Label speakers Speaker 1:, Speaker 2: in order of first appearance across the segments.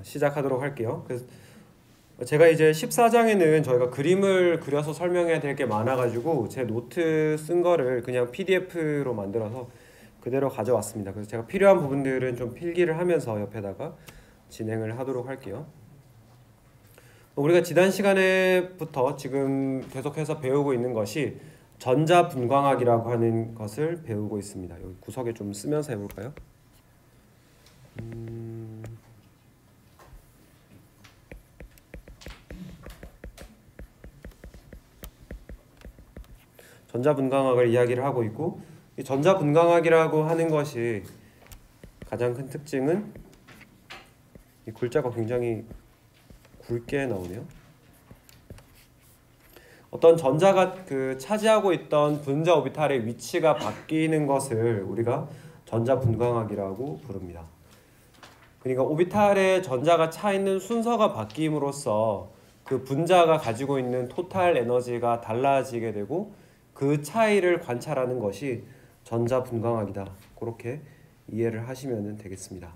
Speaker 1: 시작하도록 할게요. 그래서 제가 이제 14장에는 저희가 그림을 그려서 설명해야 될 게 많아가지고 제 노트 쓴 거를 그냥 PDF로 만들어서 그대로 가져왔습니다. 그래서 제가 필요한 부분들은 좀 필기를 하면서 옆에다가 진행을 하도록 할게요. 우리가 지난 시간에부터 지금 계속해서 배우고 있는 것이 전자분광학이라고 하는 것을 배우고 있습니다. 여기 구석에 좀 쓰면서 해볼까요? 전자분광학을 이야기를 하고 있고, 이 전자분광학이라고 하는 것이 가장 큰 특징은 이 글자가 굉장히 굵게 나오네요. 어떤 전자가 차지하고 있던 분자 오비탈의 위치가 바뀌는 것을 우리가 전자분광학이라고 부릅니다. 그러니까 오비탈에 전자가 차 있는 순서가 바뀜으로써 그 분자가 가지고 있는 토탈 에너지가 달라지게 되고 그 차이를 관찰하는 것이 전자분광학이다. 그렇게 이해를 하시면 되겠습니다.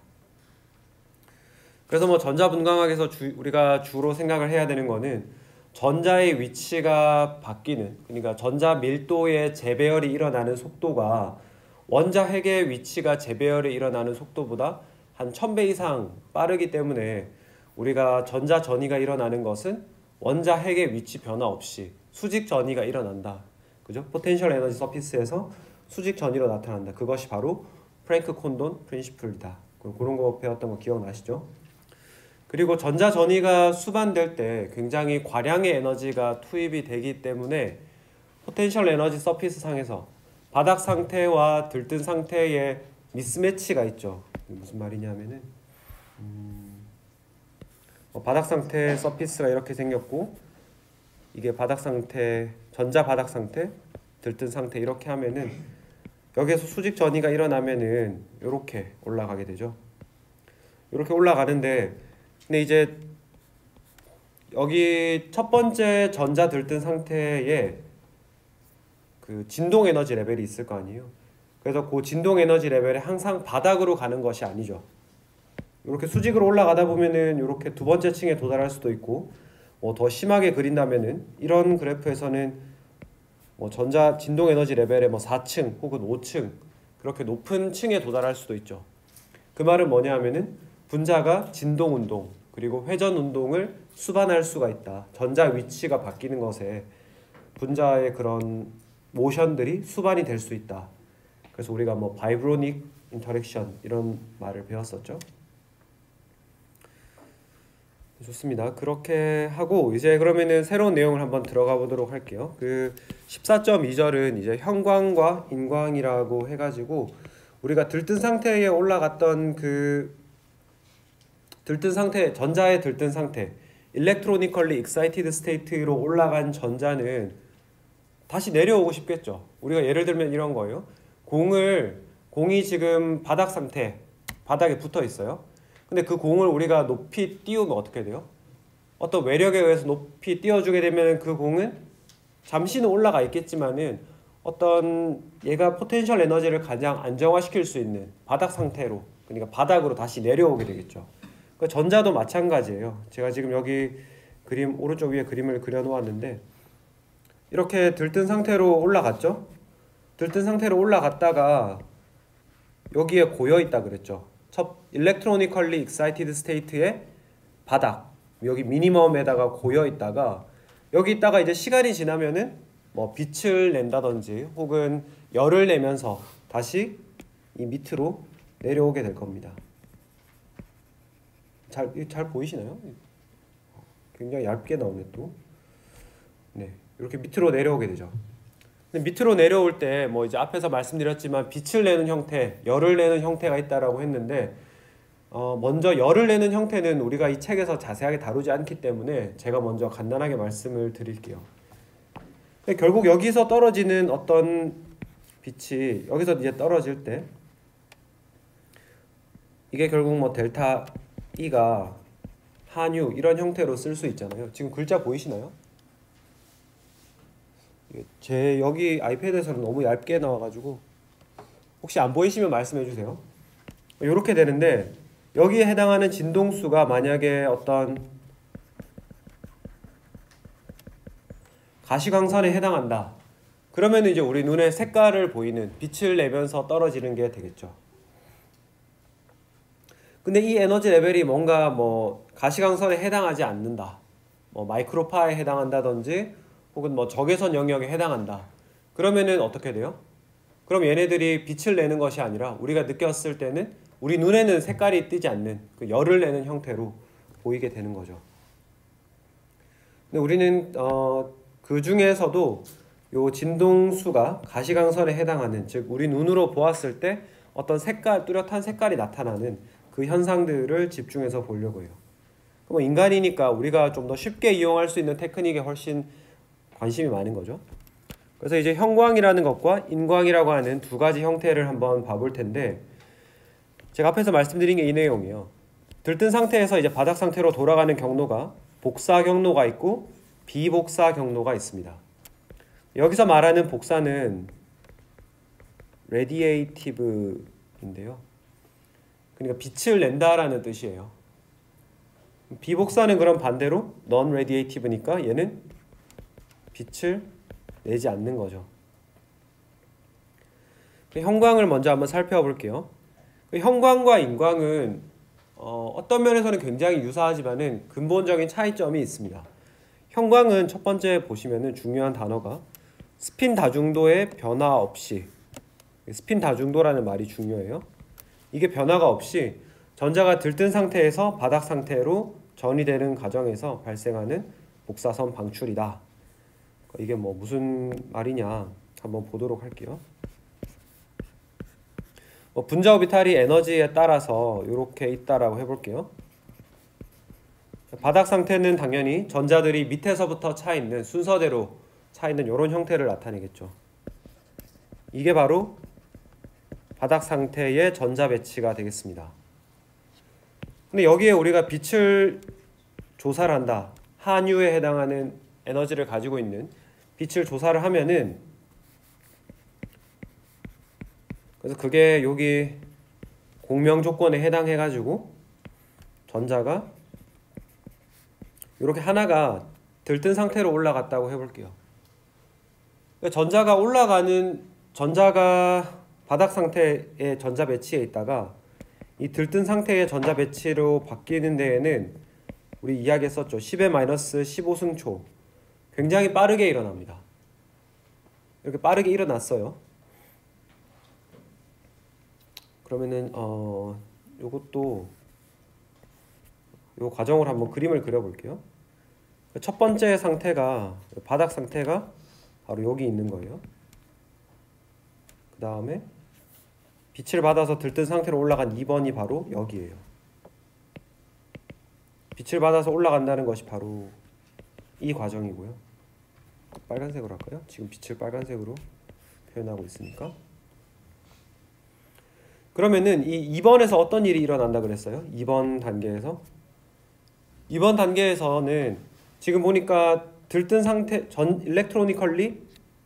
Speaker 1: 그래서 전자분광학에서 우리가 주로 생각을 해야 되는 거는 전자의 위치가 바뀌는, 그러니까 전자 밀도의 재배열이 일어나는 속도가 원자 핵의 위치가 재배열이 일어나는 속도보다 한 1000배 이상 빠르기 때문에 우리가 전자 전이가 일어나는 것은 원자 핵의 위치 변화 없이 수직 전이가 일어난다. 그죠? 포텐셜 에너지 서피스에서 수직 전이로 나타난다. 그것이 바로 프랭크 콘돈 프린시플이다. 그런 거 배웠던 거 기억나시죠? 그리고 전자 전이가 수반될 때 굉장히 과량의 에너지가 투입이 되기 때문에 포텐셜 에너지 서피스 상에서 바닥 상태와 들뜬 상태의 미스매치가 있죠. 무슨 말이냐면은 바닥 상태 서피스가 이렇게 생겼고 이게 바닥 상태, 전자 바닥 상태, 들뜬 상태 이렇게 하면은 여기에서 수직 전이가 일어나면은 이렇게 올라가게 되죠. 이렇게 올라가는데 근데 이제 여기 첫 번째 전자 들뜬 상태에 그 진동 에너지 레벨이 있을 거 아니에요. 그래서 그 진동 에너지 레벨이 항상 바닥으로 가는 것이 아니죠. 이렇게 수직으로 올라가다 보면은 이렇게 두 번째 층에 도달할 수도 있고 더 심하게 그린다면은 이런 그래프에서는 전자 진동 에너지 레벨의 4층 혹은 5층 그렇게 높은 층에 도달할 수도 있죠. 그 말은 뭐냐 하면은 분자가 진동 운동 그리고 회전 운동을 수반할 수가 있다. 전자 위치가 바뀌는 것에 분자의 그런 모션들이 수반이 될 수 있다. 그래서 우리가 바이브로닉 인터랙션 이런 말을 배웠었죠. 좋습니다. 그렇게 하고 이제 그러면은 새로운 내용을 한번 들어가 보도록 할게요. 그 14.2절은 이제 형광과 인광이라고 해가지고 우리가 들뜬 상태에 올라갔던 들뜬 상태, 전자의 들뜬 상태, 일렉트로니컬리 익사이티드 스테이트로 올라간 전자는 다시 내려오고 싶겠죠. 우리가 예를 들면 이런 거예요. 공이 지금 바닥 상태, 바닥에 붙어 있어요. 근데 그 공을 우리가 높이 띄우면 어떻게 돼요? 어떤 외력에 의해서 높이 띄워주게 되면 그 공은 잠시는 올라가 있겠지만은 어떤 얘가 포텐셜 에너지를 가장 안정화시킬 수 있는 바닥 상태로, 그러니까 바닥으로 다시 내려오게 되겠죠. 그 전자도 마찬가지예요. 제가 지금 여기 그림 오른쪽 위에 그림을 그려 놓았는데 이렇게 들뜬 상태로 올라갔죠. 들뜬 상태로 올라갔다가 여기에 고여 있다 그랬죠. 첫 일렉트로니컬리 익사이티드 스테이트의 바닥 여기 미니멈에다가 고여 있다가 여기 있다가 이제 시간이 지나면은 빛을 낸다든지 혹은 열을 내면서 다시 이 밑으로 내려오게 될 겁니다. 잘 보이시나요? 굉장히 얇게 나오네 또. 네, 이렇게 밑으로 내려오게 되죠. 근데 밑으로 내려올 때 이제 앞에서 말씀드렸지만 빛을 내는 형태, 열을 내는 형태가 있다라고 했는데 먼저 열을 내는 형태는 우리가 이 책에서 자세하게 다루지 않기 때문에 제가 먼저 간단하게 말씀을 드릴게요. 결국 여기서 떨어지는 어떤 빛이 여기서 이제 떨어질 때 이게 결국 델타 E가 한유 이런 형태로 쓸 수 있잖아요. 지금 글자 보이시나요? 제 여기 아이패드에서는 너무 얇게 나와가지고 혹시 안 보이시면 말씀해 주세요. 이렇게 되는데 여기에 해당하는 진동수가 만약에 어떤 가시광선에 해당한다. 그러면 이제 우리 눈에 색깔을 보이는 빛을 내면서 떨어지는 게 되겠죠. 근데 이 에너지 레벨이 뭔가 뭐 가시광선에 해당하지 않는다. 뭐 마이크로파에 해당한다든지 혹은 뭐 적외선 영역에 해당한다. 그러면은 어떻게 돼요? 그럼 얘네들이 빛을 내는 것이 아니라 우리가 느꼈을 때는 우리 눈에는 색깔이 띄지 않는 그 열을 내는 형태로 보이게 되는 거죠. 근데 우리는 그 중에서도 요 진동수가 가시광선에 해당하는, 즉 우리 눈으로 보았을 때 어떤 색깔, 뚜렷한 색깔이 나타나는 그 현상들을 집중해서 보려고 해요. 그럼 인간이니까 우리가 좀 더 쉽게 이용할 수 있는 테크닉에 훨씬 관심이 많은 거죠. 그래서 이제 형광이라는 것과 인광이라고 하는 두 가지 형태를 한번 봐볼 텐데, 제가 앞에서 말씀드린 게 이 내용이에요. 들뜬 상태에서 이제 바닥 상태로 돌아가는 경로가 복사 경로가 있고 비복사 경로가 있습니다. 여기서 말하는 복사는 radiative인데요. 그러니까 빛을 낸다라는 뜻이에요. 비복사는 그럼 반대로 non-radiative니까 얘는 빛을 내지 않는 거죠. 형광을 먼저 한번 살펴볼게요. 형광과 인광은 어떤 면에서는 굉장히 유사하지만은 근본적인 차이점이 있습니다. 형광은 첫 번째 보시면은 중요한 단어가 스핀 다중도의 변화 없이, 스핀 다중도라는 말이 중요해요. 이게 변화가 없이 전자가 들뜬 상태에서 바닥 상태로 전이되는 과정에서 발생하는 복사선 방출이다. 이게 뭐 무슨 말이냐 한번 보도록 할게요. 분자 오비탈이 에너지에 따라서 이렇게 있다라고 해볼게요. 바닥 상태는 당연히 전자들이 밑에서부터 차 있는, 순서대로 차 있는 이런 형태를 나타내겠죠. 이게 바로 바닥 상태의 전자 배치가 되겠습니다. 근데 여기에 우리가 빛을 조사를 한다. 한유에 해당하는 에너지를 가지고 있는 빛을 조사를 하면은, 그래서 그게 여기 공명 조건에 해당해 가지고 전자가 이렇게 하나가 들뜬 상태로 올라갔다고 해볼게요. 전자가 바닥 상태의 전자 배치에 있다가 이 들뜬 상태의 전자 배치로 바뀌는 데에는 우리 이야기했었죠. 10-15승초 굉장히 빠르게 일어납니다. 이렇게 빠르게 일어났어요. 그러면은 요것도 요 과정을 한번 그림을 그려볼게요. 첫 번째 상태가, 바닥 상태가 바로 여기 있는 거예요. 그 다음에 빛을 받아서 들뜬 상태로 올라간 2번이 바로 여기에요. 빛을 받아서 올라간다는 것이 바로 이 과정이고요. 빨간색으로 할까요? 지금 빛을 빨간색으로 표현하고 있으니까. 그러면은 이 2번에서 어떤 일이 일어난다 그랬어요? 2번 단계에서는 지금 보니까 들뜬 상태, 일렉트로니컬리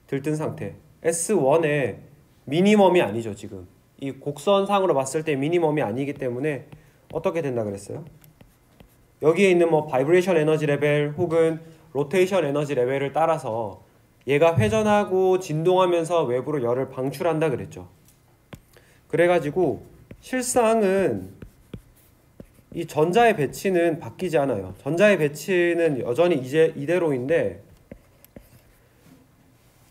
Speaker 1: 들뜬 상태 S1의 미니멈이 아니죠. 지금 이 곡선상으로 봤을 때 미니멈이 아니기 때문에 어떻게 된다 그랬어요? 여기에 있는 뭐 바이브레이션 에너지 레벨 혹은 로테이션 에너지 레벨을 따라서 얘가 회전하고 진동하면서 외부로 열을 방출한다 그랬죠. 그래가지고 실상은 이 전자의 배치는 바뀌지 않아요. 전자의 배치는 여전히 이대로인데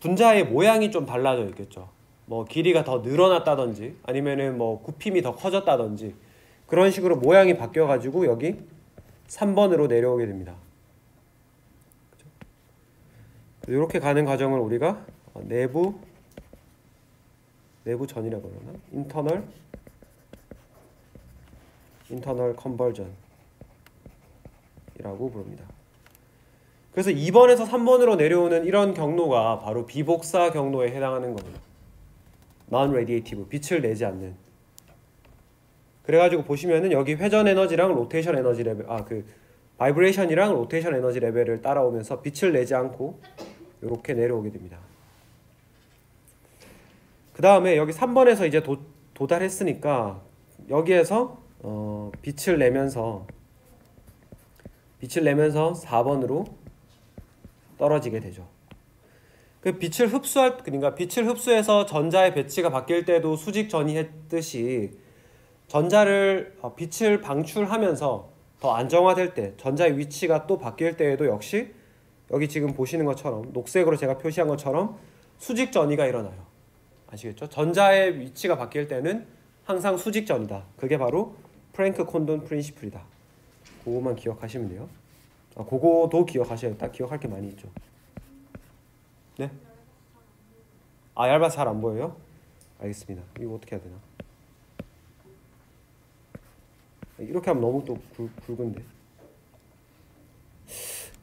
Speaker 1: 분자의 모양이 좀 달라져 있겠죠. 뭐 길이가 더 늘어났다든지 아니면은 뭐 굽힘이 더 커졌다든지 그런 식으로 모양이 바뀌어가지고 여기 3번으로 내려오게 됩니다. 이렇게 가는 과정을 우리가 내부 전이라고 그러나? 인터널 컨버전이라고 부릅니다. 그래서 2번에서 3번으로 내려오는 이런 경로가 바로 비복사 경로에 해당하는 겁니다. non-radiative, 빛을 내지 않는. 그래가지고 보시면은 여기 회전 에너지랑 로테이션 에너지 레벨, 바이브레이션이랑 로테이션 에너지 레벨을 따라오면서 빛을 내지 않고 이렇게 내려오게 됩니다. 그 다음에 여기 3번에서 이제 도달했으니까 여기에서 빛을 내면서 4번으로 떨어지게 되죠. 그 빛을 그러니까 빛을 흡수해서 전자의 배치가 바뀔 때도 수직 전이했듯이 빛을 방출하면서 더 안정화될 때 전자의 위치가 또 바뀔 때에도 역시 여기 지금 보시는 것처럼 녹색으로 제가 표시한 것처럼 수직 전이가 일어나요. 아시겠죠? 전자의 위치가 바뀔 때는 항상 수직 전이다. 그게 바로 프랭크 콘돈 프린시플이다. 그거만 기억하시면 돼요. 그거도 기억하셔야겠다. 기억할 게 많이 있죠. 네? 얇아서 잘 안 보여요? 알겠습니다. 이거 어떻게 해야 되나? 이렇게 하면 너무 또 굵은데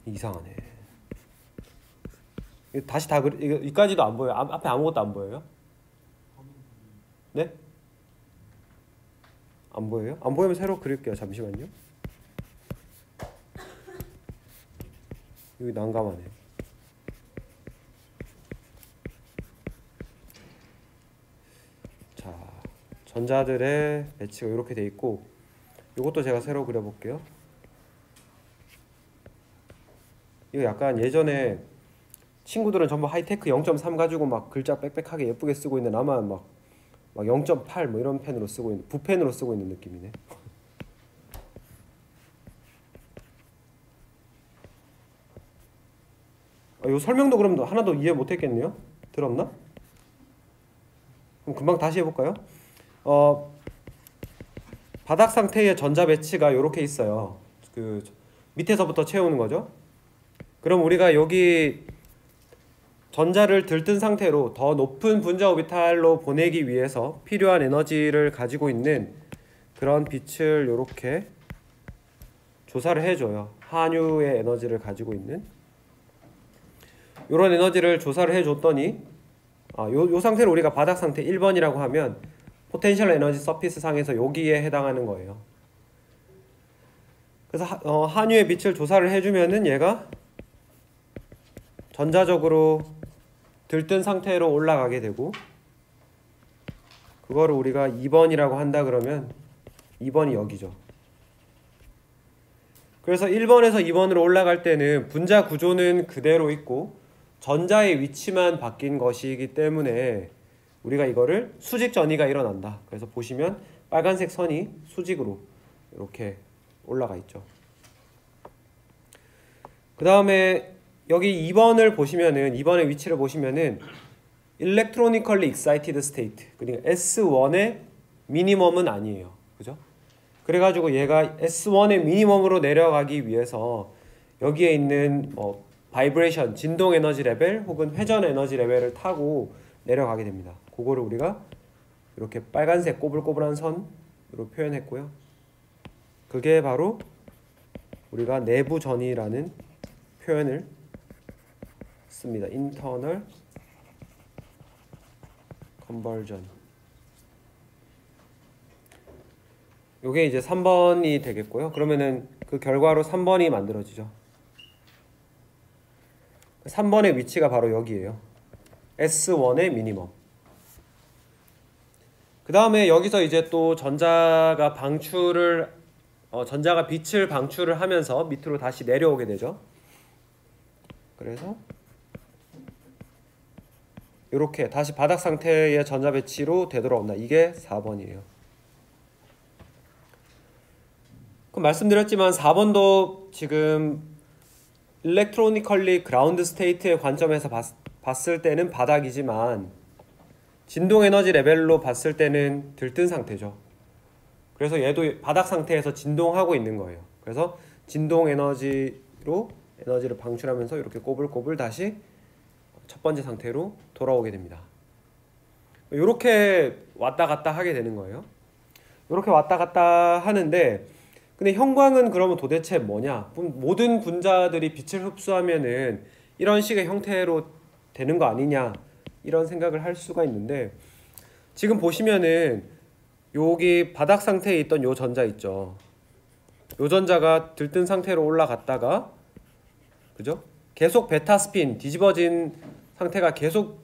Speaker 1: 이상하네. 다시 다 여기까지도 안 보여요. 앞에 아무것도 안 보여요? 네? 안 보여요? 안 보이면 새로 그릴게요. 잠시만요. 여기 난감하네. 자, 전자들의 배치가 이렇게 돼 있고, 이것도 제가 새로 그려볼게요. 이거 약간 예전에 친구들은 전부 하이테크 0.3 가지고 막 글자 빽빽하게 예쁘게 쓰고 있는데 나만 막 0.8 뭐 이런 펜으로 쓰고 있는, 붓펜으로 쓰고 있는 느낌이네. 요 설명도 그럼 하나도 이해 못했겠네요. 들었나? 그럼 금방 다시 해볼까요? 바닥 상태의 전자 배치가 이렇게 있어요. 그 밑에서부터 채우는 거죠. 그럼 우리가 여기 전자를 들뜬 상태로 더 높은 분자 오비탈로 보내기 위해서 필요한 에너지를 가지고 있는 그런 빛을 이렇게 조사를 해줘요. 한유의 에너지를 가지고 있는 이런 에너지를 조사를 해줬더니 요 상태를 우리가 바닥 상태 1번이라고 하면 포텐셜 에너지 서피스 상에서 여기에 해당하는 거예요. 그래서 한유의 빛을 조사를 해주면은 얘가 전자적으로 들뜬 상태로 올라가게 되고, 그거를 우리가 2번이라고 한다 그러면 2번이 여기죠. 그래서 1번에서 2번으로 올라갈 때는 분자 구조는 그대로 있고 전자의 위치만 바뀐 것이기 때문에 우리가 이거를 수직 전이가 일어난다. 그래서 보시면 빨간색 선이 수직으로 이렇게 올라가 있죠. 그 다음에 여기 2번을 보시면은 2번의 위치를 보시면은 electronically excited state, 그러니까 S1의 미니멈은 아니에요. 그죠? 그래가지고 얘가 S1의 미니멈으로 내려가기 위해서 여기에 있는 바이브레이션, 진동 에너지 레벨 혹은 회전 에너지 레벨을 타고 내려가게 됩니다. 그거를 우리가 이렇게 빨간색 꼬불꼬불한 선으로 표현했고요. 그게 바로 우리가 내부 전이라는 표현을 씁니다. internal conversion. 요게 이제 3번이 되겠고요. 그러면은 그 결과로 3번이 만들어지죠. 3번의 위치가 바로 여기에요. S1의 미니멈. 그 다음에 여기서 이제 또 전자가 빛을 방출을 하면서 밑으로 다시 내려오게 되죠. 그래서 이렇게 다시 바닥 상태의 전자 배치로 되돌아온다. 이게 4번이에요. 그럼 말씀드렸지만 4번도 지금 electronically ground state의 관점에서 봤을 때는 바닥이지만 진동 에너지 레벨로 봤을 때는 들뜬 상태죠. 그래서 얘도 바닥 상태에서 진동하고 있는 거예요. 그래서 진동 에너지로 에너지를 방출하면서 이렇게 꼬불꼬불 다시 첫 번째 상태로 돌아오게 됩니다. 이렇게 왔다 갔다 하게 되는 거예요. 이렇게 왔다 갔다 하는데, 근데 형광은 그러면 도대체 뭐냐? 모든 분자들이 빛을 흡수하면은 이런 식의 형태로 되는 거 아니냐? 이런 생각을 할 수가 있는데, 지금 보시면은 여기 바닥 상태에 있던 요 전자 있죠. 요 전자가 들뜬 상태로 올라갔다가, 그죠? 계속 베타 스핀 뒤집어진 상태가 계속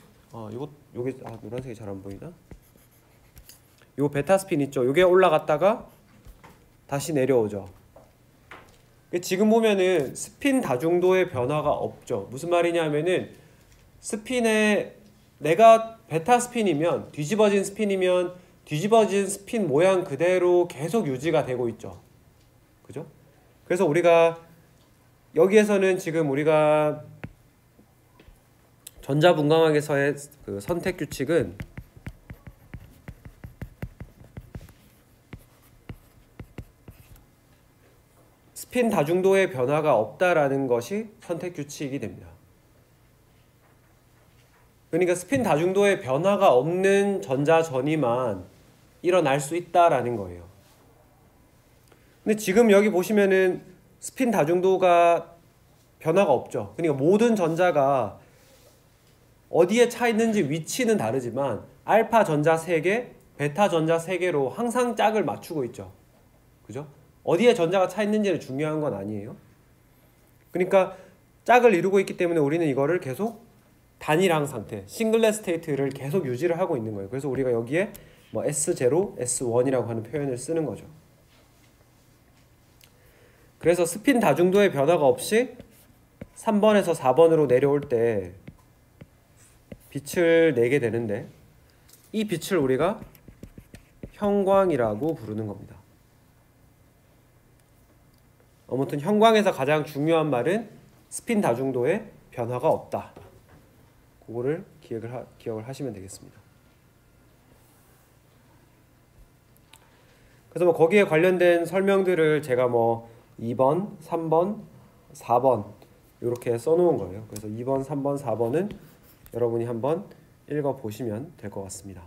Speaker 1: 요게 노란색이 잘 안 보이나? 요 베타 스핀 있죠. 요게 올라갔다가 다시 내려오죠. 지금 보면은 스핀 다중도의 변화가 없죠. 무슨 말이냐면은 스핀에 내가 베타 스핀이면 뒤집어진 스핀이면 뒤집어진 스핀 모양 그대로 계속 유지가 되고 있죠. 그죠? 그래서 우리가 여기에서는 지금 우리가 전자분광학에서의 그 선택 규칙은 스핀 다중도의 변화가 없다라는 것이 선택 규칙이 됩니다. 그러니까 스핀 다중도의 변화가 없는 전자 전이만 일어날 수 있다라는 거예요. 근데 지금 여기 보시면은 스핀 다중도가 변화가 없죠. 그러니까 모든 전자가 어디에 차 있는지 위치는 다르지만 알파 전자 3개, 베타 전자 3개로 항상 짝을 맞추고 있죠. 그죠? 어디에 전자가 차 있는지는 중요한 건 아니에요. 그러니까 짝을 이루고 있기 때문에 우리는 이거를 계속 단일항 상태, 싱글렛 스테이트를 계속 유지를 하고 있는 거예요. 그래서 우리가 여기에 뭐 S0, S1이라고 하는 표현을 쓰는 거죠. 그래서 스핀 다중도의 변화가 없이 3번에서 4번으로 내려올 때 빛을 내게 되는데 이 빛을 우리가 형광이라고 부르는 겁니다. 아무튼 형광에서 가장 중요한 말은 스핀 다중도의 변화가 없다. 그거를 기억을 하시면 되겠습니다. 그래서 뭐 거기에 관련된 설명들을 제가 뭐 2번, 3번, 4번 이렇게 써놓은 거예요. 그래서 2번, 3번, 4번은 여러분이 한번 읽어보시면 될 것 같습니다.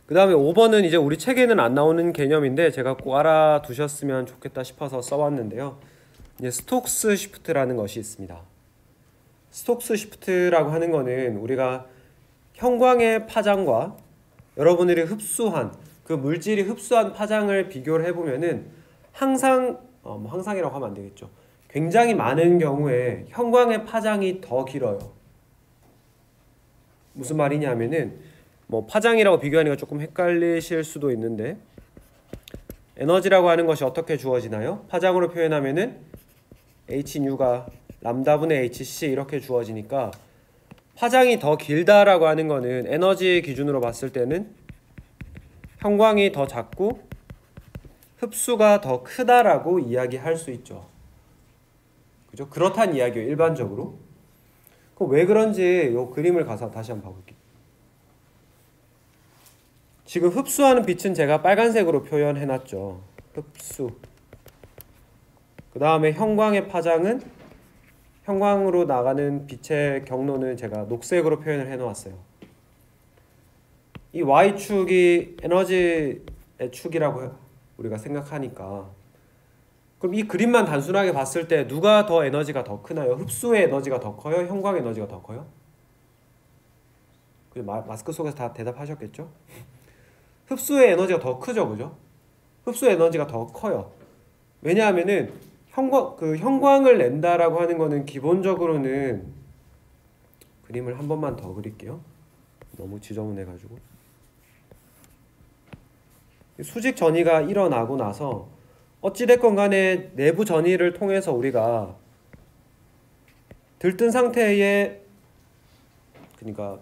Speaker 1: 그 다음에 5번은 이제 우리 책에는 안 나오는 개념인데 제가 꼭 알아두셨으면 좋겠다 싶어서 써왔는데요. 이제 스톡스 시프트라는 것이 있습니다. 스톡스 시프트라고 하는 거는 우리가 형광의 파장과 여러분들이 흡수한 그 물질이 흡수한 파장을 비교를 해보면은 항상 항상이라고 하면 안 되겠죠. 굉장히 많은 경우에 형광의 파장이 더 길어요. 무슨 말이냐면은 뭐 파장이라고 비교하니까 조금 헷갈리실 수도 있는데 에너지라고 하는 것이 어떻게 주어지나요? 파장으로 표현하면은 hnu가 람다분의 hc 이렇게 주어지니까 파장이 더 길다라고 하는 거는 에너지 기준으로 봤을 때는 형광이 더 작고 흡수가 더 크다라고 이야기할 수 있죠. 그죠? 그렇다는 이야기예요, 일반적으로. 그럼 왜 그런지 이 그림을 가서 다시 한번 봐볼게요. 지금 흡수하는 빛은 제가 빨간색으로 표현해놨죠. 흡수. 그 다음에 형광의 파장은 형광으로 나가는 빛의 경로는 제가 녹색으로 표현을 해놓았어요. 이 Y축이 에너지의 축이라고 우리가 생각하니까 그럼 이 그림만 단순하게 봤을 때 누가 더 에너지가 더 크나요? 흡수의 에너지가 더 커요? 형광의 에너지가 더 커요? 마스크 속에서 다 대답하셨겠죠? 흡수의 에너지가 더 크죠, 그죠? 흡수의 에너지가 더 커요. 왜냐하면은 형광을 낸다라고 하는 거는 기본적으로는 그림을 한 번만 더 그릴게요. 너무 지저분해가지고 수직 전이가 일어나고 나서 어찌됐건 간에 내부 전이를 통해서 우리가 들뜬 상태의 그러니까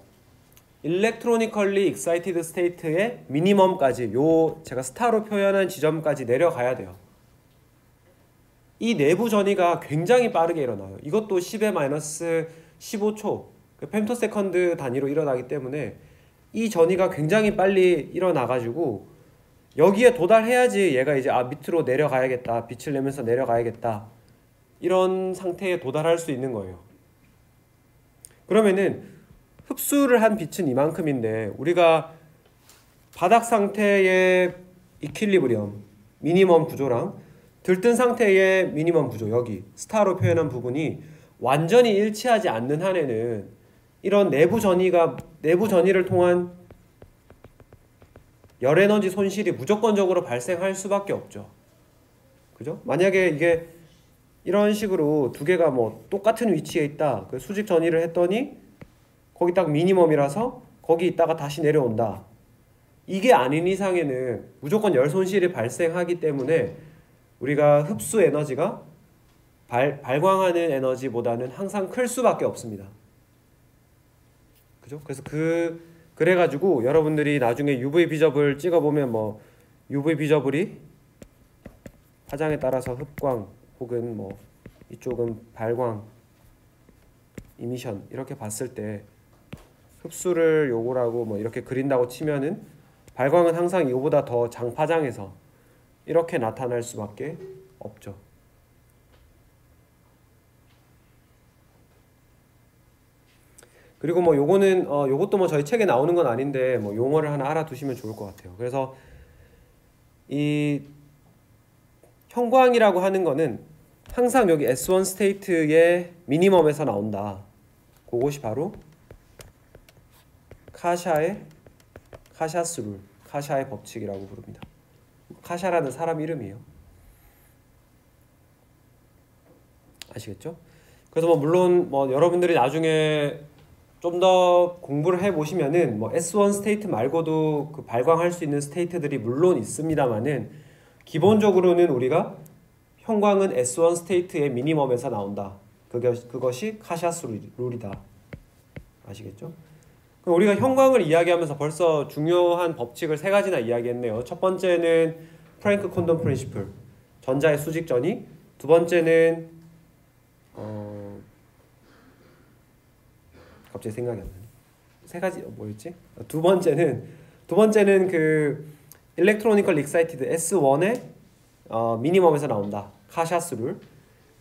Speaker 1: electronically excited state의 미니멈까지 요 제가 스타로 표현한 지점까지 내려가야 돼요. 이 내부 전이가 굉장히 빠르게 일어나요. 이것도 10의 마이너스 15초 펜토세컨드 단위로 일어나기 때문에 이 전이가 굉장히 빨리 일어나가지고 여기에 도달해야지 얘가 이제 밑으로 내려가야겠다, 빛을 내면서 내려가야겠다 이런 상태에 도달할 수 있는 거예요. 그러면은 흡수를 한 빛은 이만큼인데 우리가 바닥 상태의 이퀄리브리엄 미니멈 구조랑 들뜬 상태의 미니멈 구조, 여기 스타로 표현한 부분이 완전히 일치하지 않는 한에는 이런 내부 전이를 통한 열 에너지 손실이 무조건적으로 발생할 수밖에 없죠. 그죠? 만약에 이게 이런 식으로 두 개가 뭐 똑같은 위치에 있다. 그 수직 전이를 했더니 거기 딱 미니멈이라서 거기 있다가 다시 내려온다. 이게 아닌 이상에는 무조건 열 손실이 발생하기 때문에 우리가 흡수 에너지가 발광하는 에너지보다는 항상 클 수밖에 없습니다. 그죠? 그래서 그래가지고 여러분들이 나중에 UV 비저블 찍어보면 뭐 UV 비저블이 화장에 따라서 흡광 혹은 뭐 이쪽은 발광, 이미션 이렇게 봤을 때 흡수를 요구라고 뭐 이렇게 그린다고 치면은 발광은 항상 이거보다 더 장파장에서 이렇게 나타날 수밖에 없죠. 그리고 뭐 요거는 요것도 뭐 저희 책에 나오는 건 아닌데 뭐 용어를 하나 알아두시면 좋을 것 같아요. 그래서 이 형광이라고 하는 거는 항상 여기 S1 스테이트의 미니멈에서 나온다. 그것이 바로 카샤스 룰, 카샤의 법칙이라고 부릅니다. 카샤라는 사람 이름이에요. 아시겠죠? 그래서 뭐 물론 뭐 여러분들이 나중에 좀 더 공부를 해보시면은 뭐 S1 스테이트 말고도 그 발광할 수 있는 스테이트들이 물론 있습니다만은 기본적으로는 우리가 형광은 S1 스테이트의 미니멈에서 나온다. 그것이 카샤스 룰이다. 아시겠죠? 그럼 우리가 형광을 이야기하면서 벌써 중요한 법칙을 세 가지나 이야기했네요. 첫 번째는 프랭크 콘돔 프린시플, 전자의 수직전이. 두 번째는 갑자기 생각이 안 나네. 세 가지 뭐였지? 두 번째는 그 일렉트로니컬 익사이티드 S1의 미니멈에서 나온다. 카샤스 룰.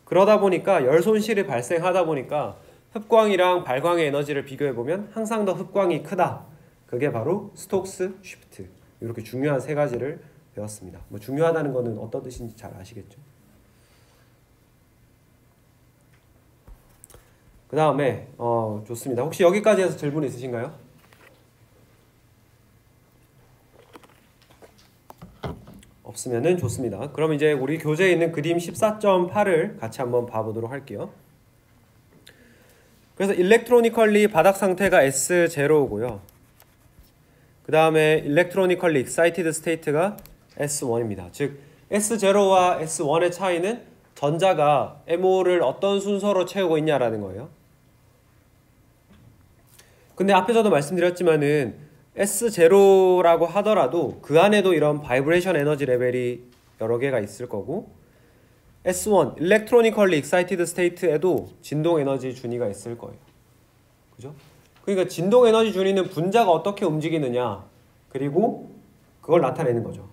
Speaker 1: 그러다 보니까 열 손실이 발생하다 보니까 흡광이랑 발광의 에너지를 비교해 보면 항상 더 흡광이 크다. 그게 바로 스톡스 쉬프트. 이렇게 중요한 세 가지를 배웠습니다. 뭐 중요하다는 거는 어떤 뜻인지 잘 아시겠죠? 그 다음에 좋습니다. 혹시 여기까지 해서 질문 있으신가요? 없으면은 좋습니다. 그럼 이제 우리 교재에 있는 그림 14.8을 같이 한번 봐보도록 할게요. 그래서 일렉트로니컬리 바닥 상태가 S0고요. 그 다음에 일렉트로니컬리 익사이티드 스테이트가 S1입니다. 즉 S0와 S1의 차이는 전자가 MO를 어떤 순서로 채우고 있냐라는 거예요. 근데 앞에서도 말씀드렸지만은 S0라고 하더라도 그 안에도 이런 바이브레이션 에너지 레벨이 여러 개가 있을 거고 S1, 일렉트로니컬리 익사이티드 스테이트에도 진동 에너지 준위가 있을 거예요. 그죠? 그러니까 진동 에너지 준위는 분자가 어떻게 움직이느냐 그리고 그걸 나타내는 거죠.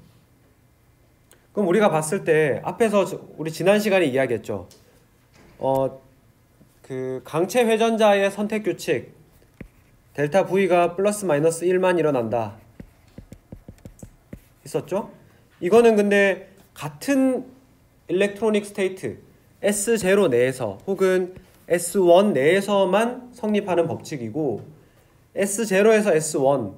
Speaker 1: 그럼 우리가 봤을 때 앞에서 우리 지난 시간에 이야기했죠. 그 강체 회전자의 선택 규칙 델타 V가 플러스 마이너스 1만 일어난다. 있었죠? 이거는 근데 같은 일렉트로닉 스테이트 S0 내에서 혹은 S1 내에서만 성립하는 법칙이고 S0에서 S1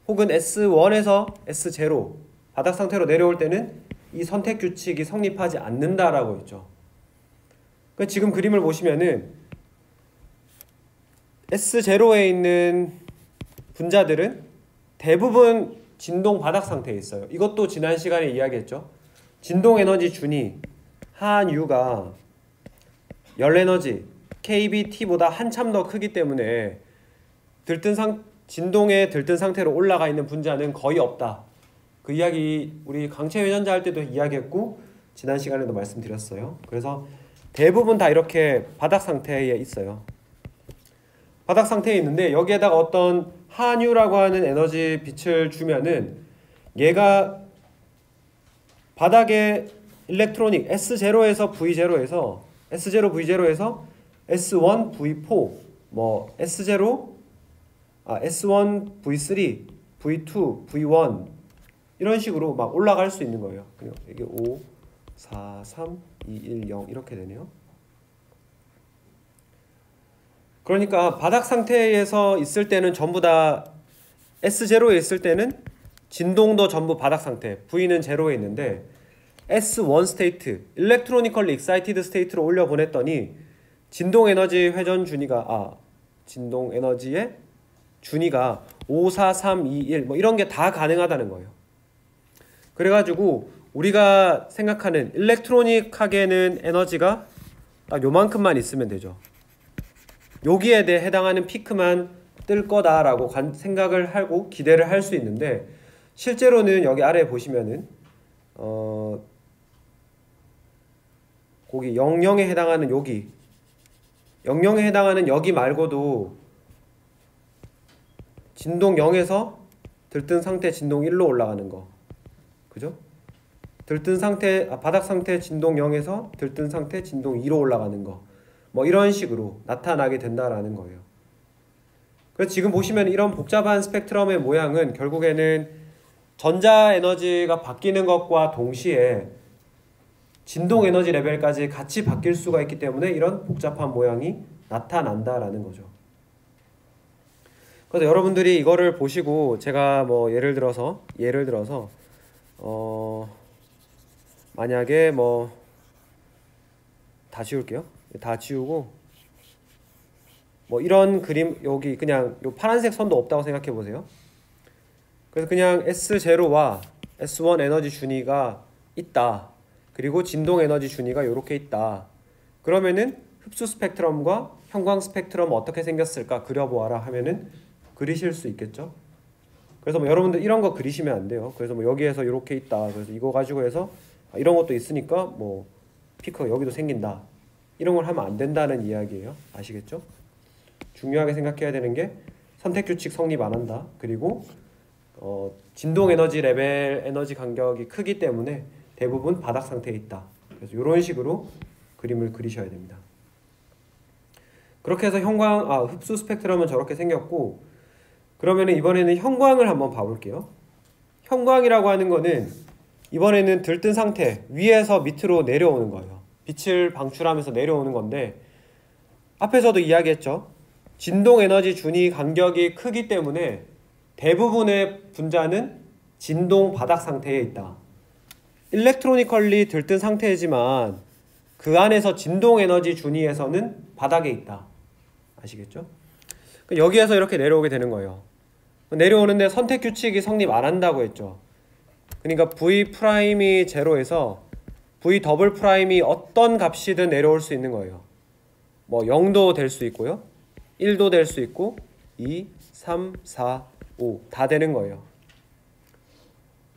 Speaker 1: 혹은 S1에서 S0 바닥 상태로 내려올 때는 이 선택 규칙이 성립하지 않는다라고 했죠. 그러니까 지금 그림을 보시면은 S0에 있는 분자들은 대부분 진동 바닥 상태에 있어요. 이것도 지난 시간에 이야기했죠. 진동 에너지 준위 한 U가 열 에너지 KBT보다 한참 더 크기 때문에 진동의 들뜬 상태로 올라가 있는 분자는 거의 없다. 그 이야기 우리 강체 회전자 할 때도 이야기했고 지난 시간에도 말씀드렸어요. 그래서 대부분 다 이렇게 바닥 상태에 있어요. 바닥 상태에 있는데 여기에다가 어떤 한유라고 하는 에너지 빛을 주면은 얘가 바닥에 일렉트로닉 S0에서 V0에서 S0 V0에서 S1 V4 뭐 S1 V3 V2 V1 이런 식으로 막 올라갈 수 있는 거예요. 이게 5 4 3 2 1 0 이렇게 되네요. 그러니까 바닥 상태에서 있을 때는 전부 다 S0에 있을 때는 진동도 전부 바닥 상태, V는 0에 있는데 S1 스테이트, 일렉트로니컬리 익사이티드 스테이트로 올려보냈더니 진동 에너지 회전 준위가 진동 에너지의 준위가 5, 4, 3, 2, 1 뭐 이런 게 다 가능하다는 거예요. 그래가지고 우리가 생각하는 일렉트로닉하게는 에너지가 딱 요만큼만 있으면 되죠. 여기에 대해 해당하는 피크만 뜰 거다라고 생각을 하고 기대를 할 수 있는데, 실제로는 여기 아래에 보시면은 거기 00에 해당하는 여기 00에 해당하는 여기 말고도 진동 0에서 들뜬 상태 진동 1로 올라가는 거, 그죠? 들뜬 상태 바닥 상태 진동 0에서 들뜬 상태 진동 2로 올라가는 거, 뭐 이런 식으로 나타나게 된다라는 거예요. 그래서 지금 보시면 이런 복잡한 스펙트럼의 모양은 결국에는 전자 에너지가 바뀌는 것과 동시에 진동 에너지 레벨까지 같이 바뀔 수가 있기 때문에 이런 복잡한 모양이 나타난다라는 거죠. 그래서 여러분들이 이거를 보시고 제가 뭐 예를 들어서 만약에 뭐 다 지울게요. 다 지우고 뭐 이런 그림, 여기 그냥 요 파란색 선도 없다고 생각해 보세요. 그래서 그냥 S0와 S1 에너지 준위가 있다. 그리고 진동 에너지 준위가 이렇게 있다. 그러면은 흡수 스펙트럼과 형광 스펙트럼 어떻게 생겼을까 그려보아라 하면은 그리실 수 있겠죠. 그래서 뭐 여러분들 이런 거 그리시면 안 돼요. 그래서 뭐 여기에서 이렇게 있다. 그래서 이거 가지고 해서 이런 것도 있으니까 뭐 피크가 여기도 생긴다. 이런 걸 하면 안 된다는 이야기예요. 아시겠죠? 중요하게 생각해야 되는 게 선택 규칙 성립 안 한다. 그리고 진동 에너지 레벨 에너지 간격이 크기 때문에 대부분 바닥 상태에 있다. 그래서 이런 식으로 그림을 그리셔야 됩니다. 그렇게 해서 흡수 스펙트럼은 저렇게 생겼고, 그러면 이번에는 형광을 한번 봐볼게요. 형광이라고 하는 거는 이번에는 들뜬 상태 위에서 밑으로 내려오는 거예요. 빛을 방출하면서 내려오는 건데, 앞에서도 이야기했죠. 진동 에너지 준위 간격이 크기 때문에 대부분의 분자는 진동 바닥 상태에 있다. 일렉트로니컬리 들뜬 상태이지만 그 안에서 진동 에너지 준위에서는 바닥에 있다. 아시겠죠? 여기에서 이렇게 내려오게 되는 거예요. 내려오는데 선택 규칙이 성립 안 한다고 했죠. 그러니까 V 프라임이 0에서 V 더블 프라임이 어떤 값이든 내려올 수 있는 거예요. 뭐 0도 될 수 있고요. 1도 될 수 있고 2, 3, 4, 5 다 되는 거예요.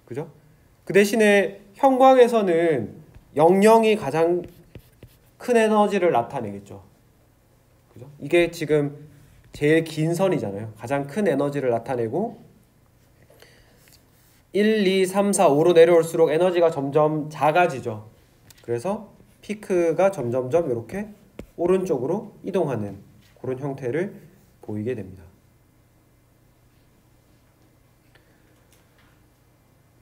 Speaker 1: 그죠? 그 대신에 형광에서는 00이 가장 큰 에너지를 나타내겠죠. 그죠? 이게 지금 제일 긴 선이잖아요. 가장 큰 에너지를 나타내고 1, 2, 3, 4, 5로 내려올수록 에너지가 점점 작아지죠. 그래서 피크가 점점점 이렇게 오른쪽으로 이동하는 그런 형태를 보이게 됩니다.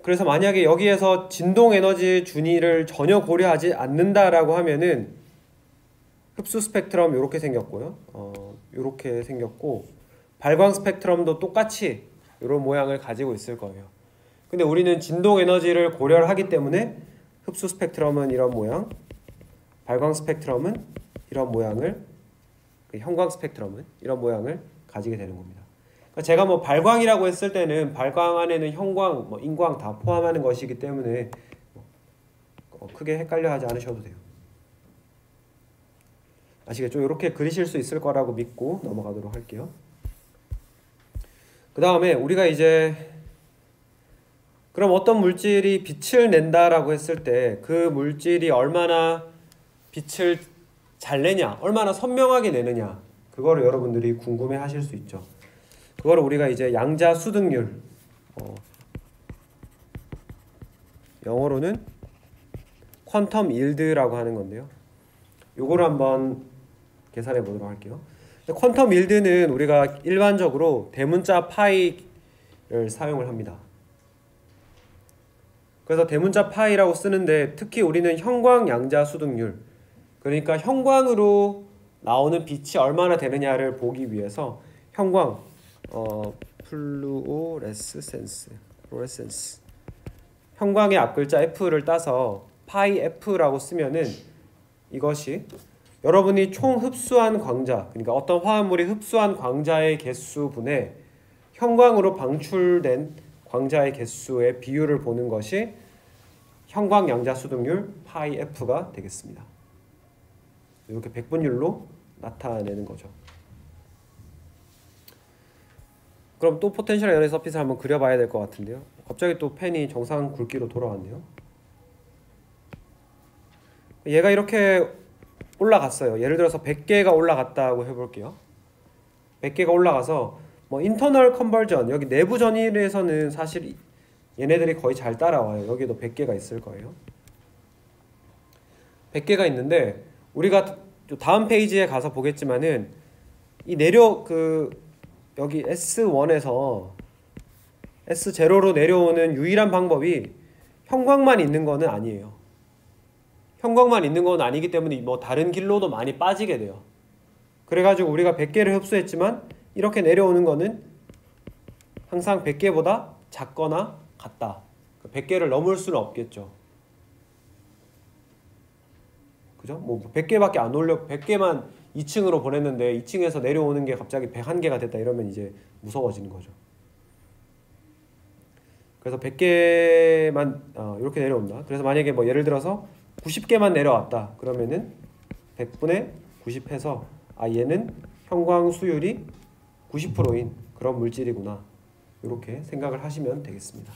Speaker 1: 그래서 만약에 여기에서 진동 에너지 준위를 전혀 고려하지 않는다라고 하면은 흡수 스펙트럼 이렇게 생겼고요. 이렇게 생겼고, 발광 스펙트럼도 똑같이 이런 모양을 가지고 있을 거예요. 근데 우리는 진동 에너지를 고려를 하기 때문에 흡수 스펙트럼은 이런 모양, 발광 스펙트럼은 이런 모양을, 형광 스펙트럼은 이런 모양을 가지게 되는 겁니다. 그러니까 제가 뭐 발광이라고 했을 때는 발광 안에는 형광, 뭐 인광 다 포함하는 것이기 때문에 크게 헷갈려 하지 않으셔도 돼요. 아시겠죠? 이렇게 그리실 수 있을 거라고 믿고 넘어가도록 할게요. 그 다음에 우리가 이제 그럼 어떤 물질이 빛을 낸다라고 했을 때 그 물질이 얼마나 빛을 잘 내냐, 얼마나 선명하게 내느냐, 그거를 여러분들이 궁금해 하실 수 있죠. 그거를 우리가 이제 양자 수득률, 영어로는 퀀텀 일드라고 하는 건데요. 요거를 한번 계산해 보도록 할게요. 퀀텀 일드는 우리가 일반적으로 대문자 파이를 사용을 합니다. 그래서 대문자 파이라고 쓰는데, 특히 우리는 형광 양자 수득률, 그러니까 형광으로 나오는 빛이 얼마나 되느냐를 보기 위해서 형광 플루오레센스 형광의 앞글자 F를 따서 파이 F라고 쓰면은 이것이 여러분이 총 흡수한 광자, 그러니까 어떤 화합물이 흡수한 광자의 개수분의 형광으로 방출된 광자의 개수의 비율을 보는 것이 형광 양자 수득률 파이 F가 되겠습니다. 이렇게 백분율로 나타내는 거죠. 그럼 또 포텐셜 에너지 서핏을 한번 그려봐야 될 것 같은데요. 갑자기 또 펜이 정상 굵기로 돌아왔네요. 얘가 이렇게 올라갔어요. 예를 들어서 100개가 올라갔다고 해볼게요. 100개가 올라가서 뭐 인터널 컨버전, 여기 내부 전일에서는 사실 얘네들이 거의 잘 따라와요. 여기도 100개가 있을 거예요. 100개가 있는데 우리가 다음 페이지에 가서 보겠지만은 이 여기 S1에서 S0로 내려오는 유일한 방법이 형광만 있는 거는 아니에요. 형광만 있는 건 아니기 때문에 뭐 다른 길로도 많이 빠지게 돼요. 그래가지고 우리가 100개를 흡수했지만 이렇게 내려오는 거는 항상 100개보다 작거나 같다. 100개를 넘을 수는 없겠죠. 그죠? 뭐 100개밖에 안 올려 100개만 2층으로 보냈는데 2층에서 내려오는 게 갑자기 101개가 됐다 이러면 이제 무서워지는 거죠. 그래서 100개만 이렇게 내려온다. 그래서 만약에 뭐 예를 들어서 90개만 내려왔다. 그러면은 100분의 90 해서 얘는 형광 수율이 90%인 그런 물질이구나. 이렇게 생각을 하시면 되겠습니다.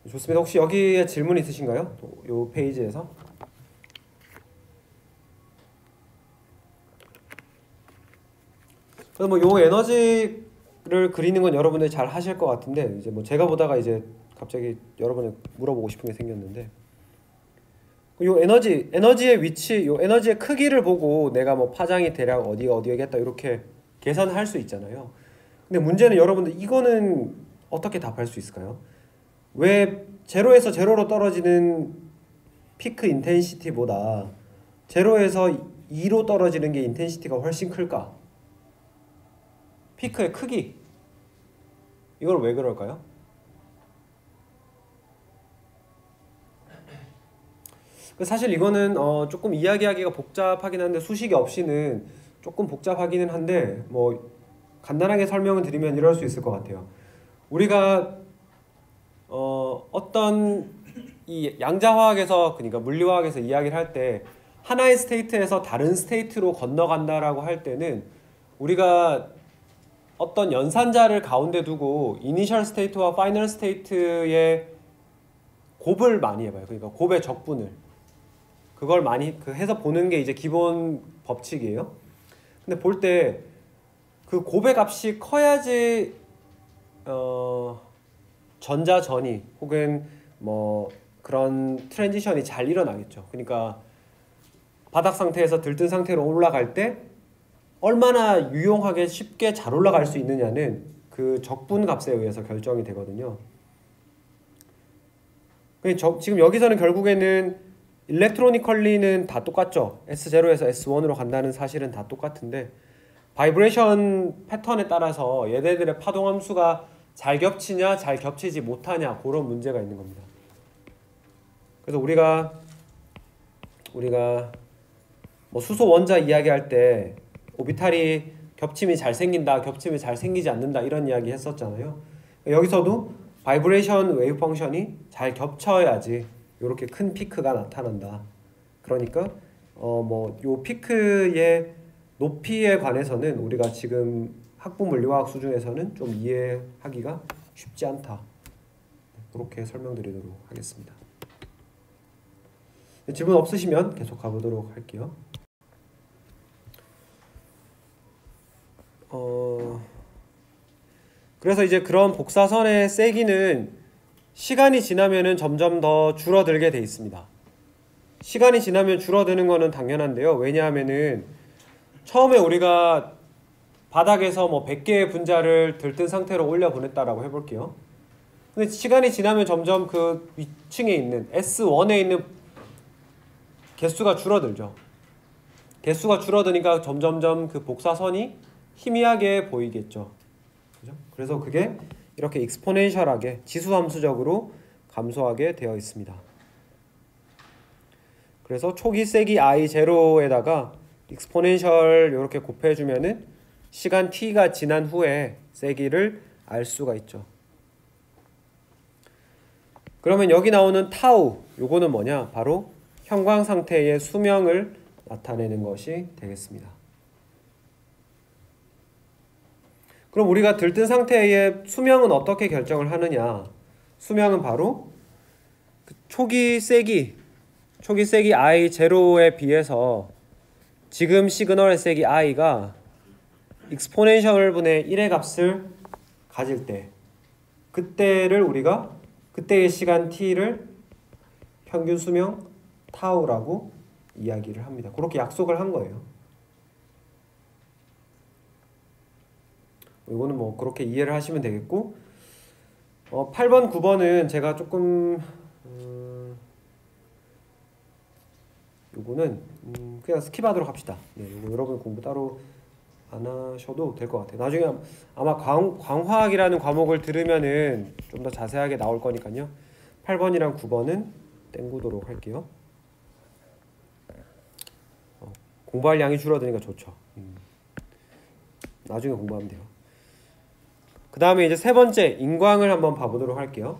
Speaker 1: 좋습니다. 혹시 여기에 질문 있으신가요? 이 페이지에서? 그래서 뭐 요 에너지를 그리는 건 여러분들이 잘 하실 것 같은데 이제 뭐 제가 보다가 이제 갑자기 여러분이 물어보고 싶은 게 생겼는데 요 에너지의 위치, 요 에너지의 크기를 보고 내가 뭐 파장이 대략 어디겠다 이렇게 계산할 수 있잖아요. 근데 문제는 여러분들 이거는 어떻게 답할 수 있을까요? 왜 제로에서 제로로 떨어지는 피크 인텐시티보다 제로에서 2로 떨어지는 게 인텐시티가 훨씬 클까? 피크의 크기. 이걸 왜 그럴까요? 사실 이거는 조금 이야기하기가 복잡하긴 한데 수식이 없이는 조금 복잡하기는 한데 뭐 간단하게 설명을 드리면 이럴 수 있을 것 같아요. 우리가 어떤 이 양자화학에서 그러니까 물리화학에서 이야기를 할 때 하나의 스테이트에서 다른 스테이트로 건너간다라고 할 때는 우리가 어떤 연산자를 가운데 두고 이니셜 스테이트와 파이널 스테이트의 곱을 많이 해봐요. 그러니까 곱의 적분을 그걸 많이 해서 보는 게 이제 기본 법칙이에요. 근데 볼 때 그 곱의 값이 커야지 전자 전이 혹은 뭐 그런 트랜지션이 잘 일어나겠죠. 그러니까 바닥 상태에서 들뜬 상태로 올라갈 때 얼마나 유용하게 쉽게 잘 올라갈 수 있느냐는 그 적분 값에 의해서 결정이 되거든요. 지금 여기서는 결국에는 일렉트로니컬리는 다 똑같죠. S0에서 S1으로 간다는 사실은 다 똑같은데 바이브레이션 패턴에 따라서 얘네들의 파동 함수가 잘 겹치냐 잘 겹치지 못하냐 그런 문제가 있는 겁니다. 그래서 우리가 뭐 수소 원자 이야기할 때 오비탈이 겹침이 잘 생긴다, 겹침이 잘 생기지 않는다 이런 이야기 했었잖아요. 여기서도 바이브레이션 웨이브 펑션이 잘 겹쳐야지 이렇게 큰 피크가 나타난다. 그러니까 뭐 요 피크의 높이에 관해서는 우리가 지금 학부 물리화학 수준에서는 좀 이해하기가 쉽지 않다. 그렇게 설명드리도록 하겠습니다. 질문 없으시면 계속 가보도록 할게요. 그래서 이제 그런 복사선의 세기는 시간이 지나면은 점점 더 줄어들게 돼 있습니다. 시간이 지나면 줄어드는 거는 당연한데요. 왜냐하면은 처음에 우리가 바닥에서 뭐 100개의 분자를 들뜬 상태로 올려 보냈다라고 해볼게요. 근데 시간이 지나면 점점 그 위층에 있는 S1에 있는 개수가 줄어들죠. 개수가 줄어드니까 점점점 그 복사선이 희미하게 보이겠죠. 그죠? 그래서 그게 이렇게 익스포넨셜하게 지수함수적으로 감소하게 되어 있습니다. 그래서 초기 세기 I0에다가 익스포넨셜 이렇게 곱해주면은 시간 t가 지난 후에 세기를 알 수가 있죠. 그러면 여기 나오는 타우, 요거는 뭐냐? 바로 형광 상태의 수명을 나타내는 것이 되겠습니다. 그럼 우리가 들뜬 상태의 수명은 어떻게 결정을 하느냐? 수명은 바로 초기 세기 I0에 비해서 지금 시그널의 세기 I가 익스포넨셜 분의 1의 값을 가질 때, 그때를 우리가 그때의 시간 t를 평균 수명 타우라고 이야기를 합니다. 그렇게 약속을 한 거예요. 이거는 뭐 그렇게 이해를 하시면 되겠고, 8번, 9번은 제가 조금 요거는 그냥 스킵하도록 합시다. 네, 요거 여러분 공부 따로 안 하셔도 될 것 같아요. 나중에 아마 광화학이라는 과목을 들으면은 좀 더 자세하게 나올 거니까요. 8번이랑 9번은 땡구도록 할게요. 공부할 양이 줄어드니까 좋죠. 나중에 공부하면 돼요. 그 다음에 이제 세 번째 인광을 한번 봐보도록 할게요.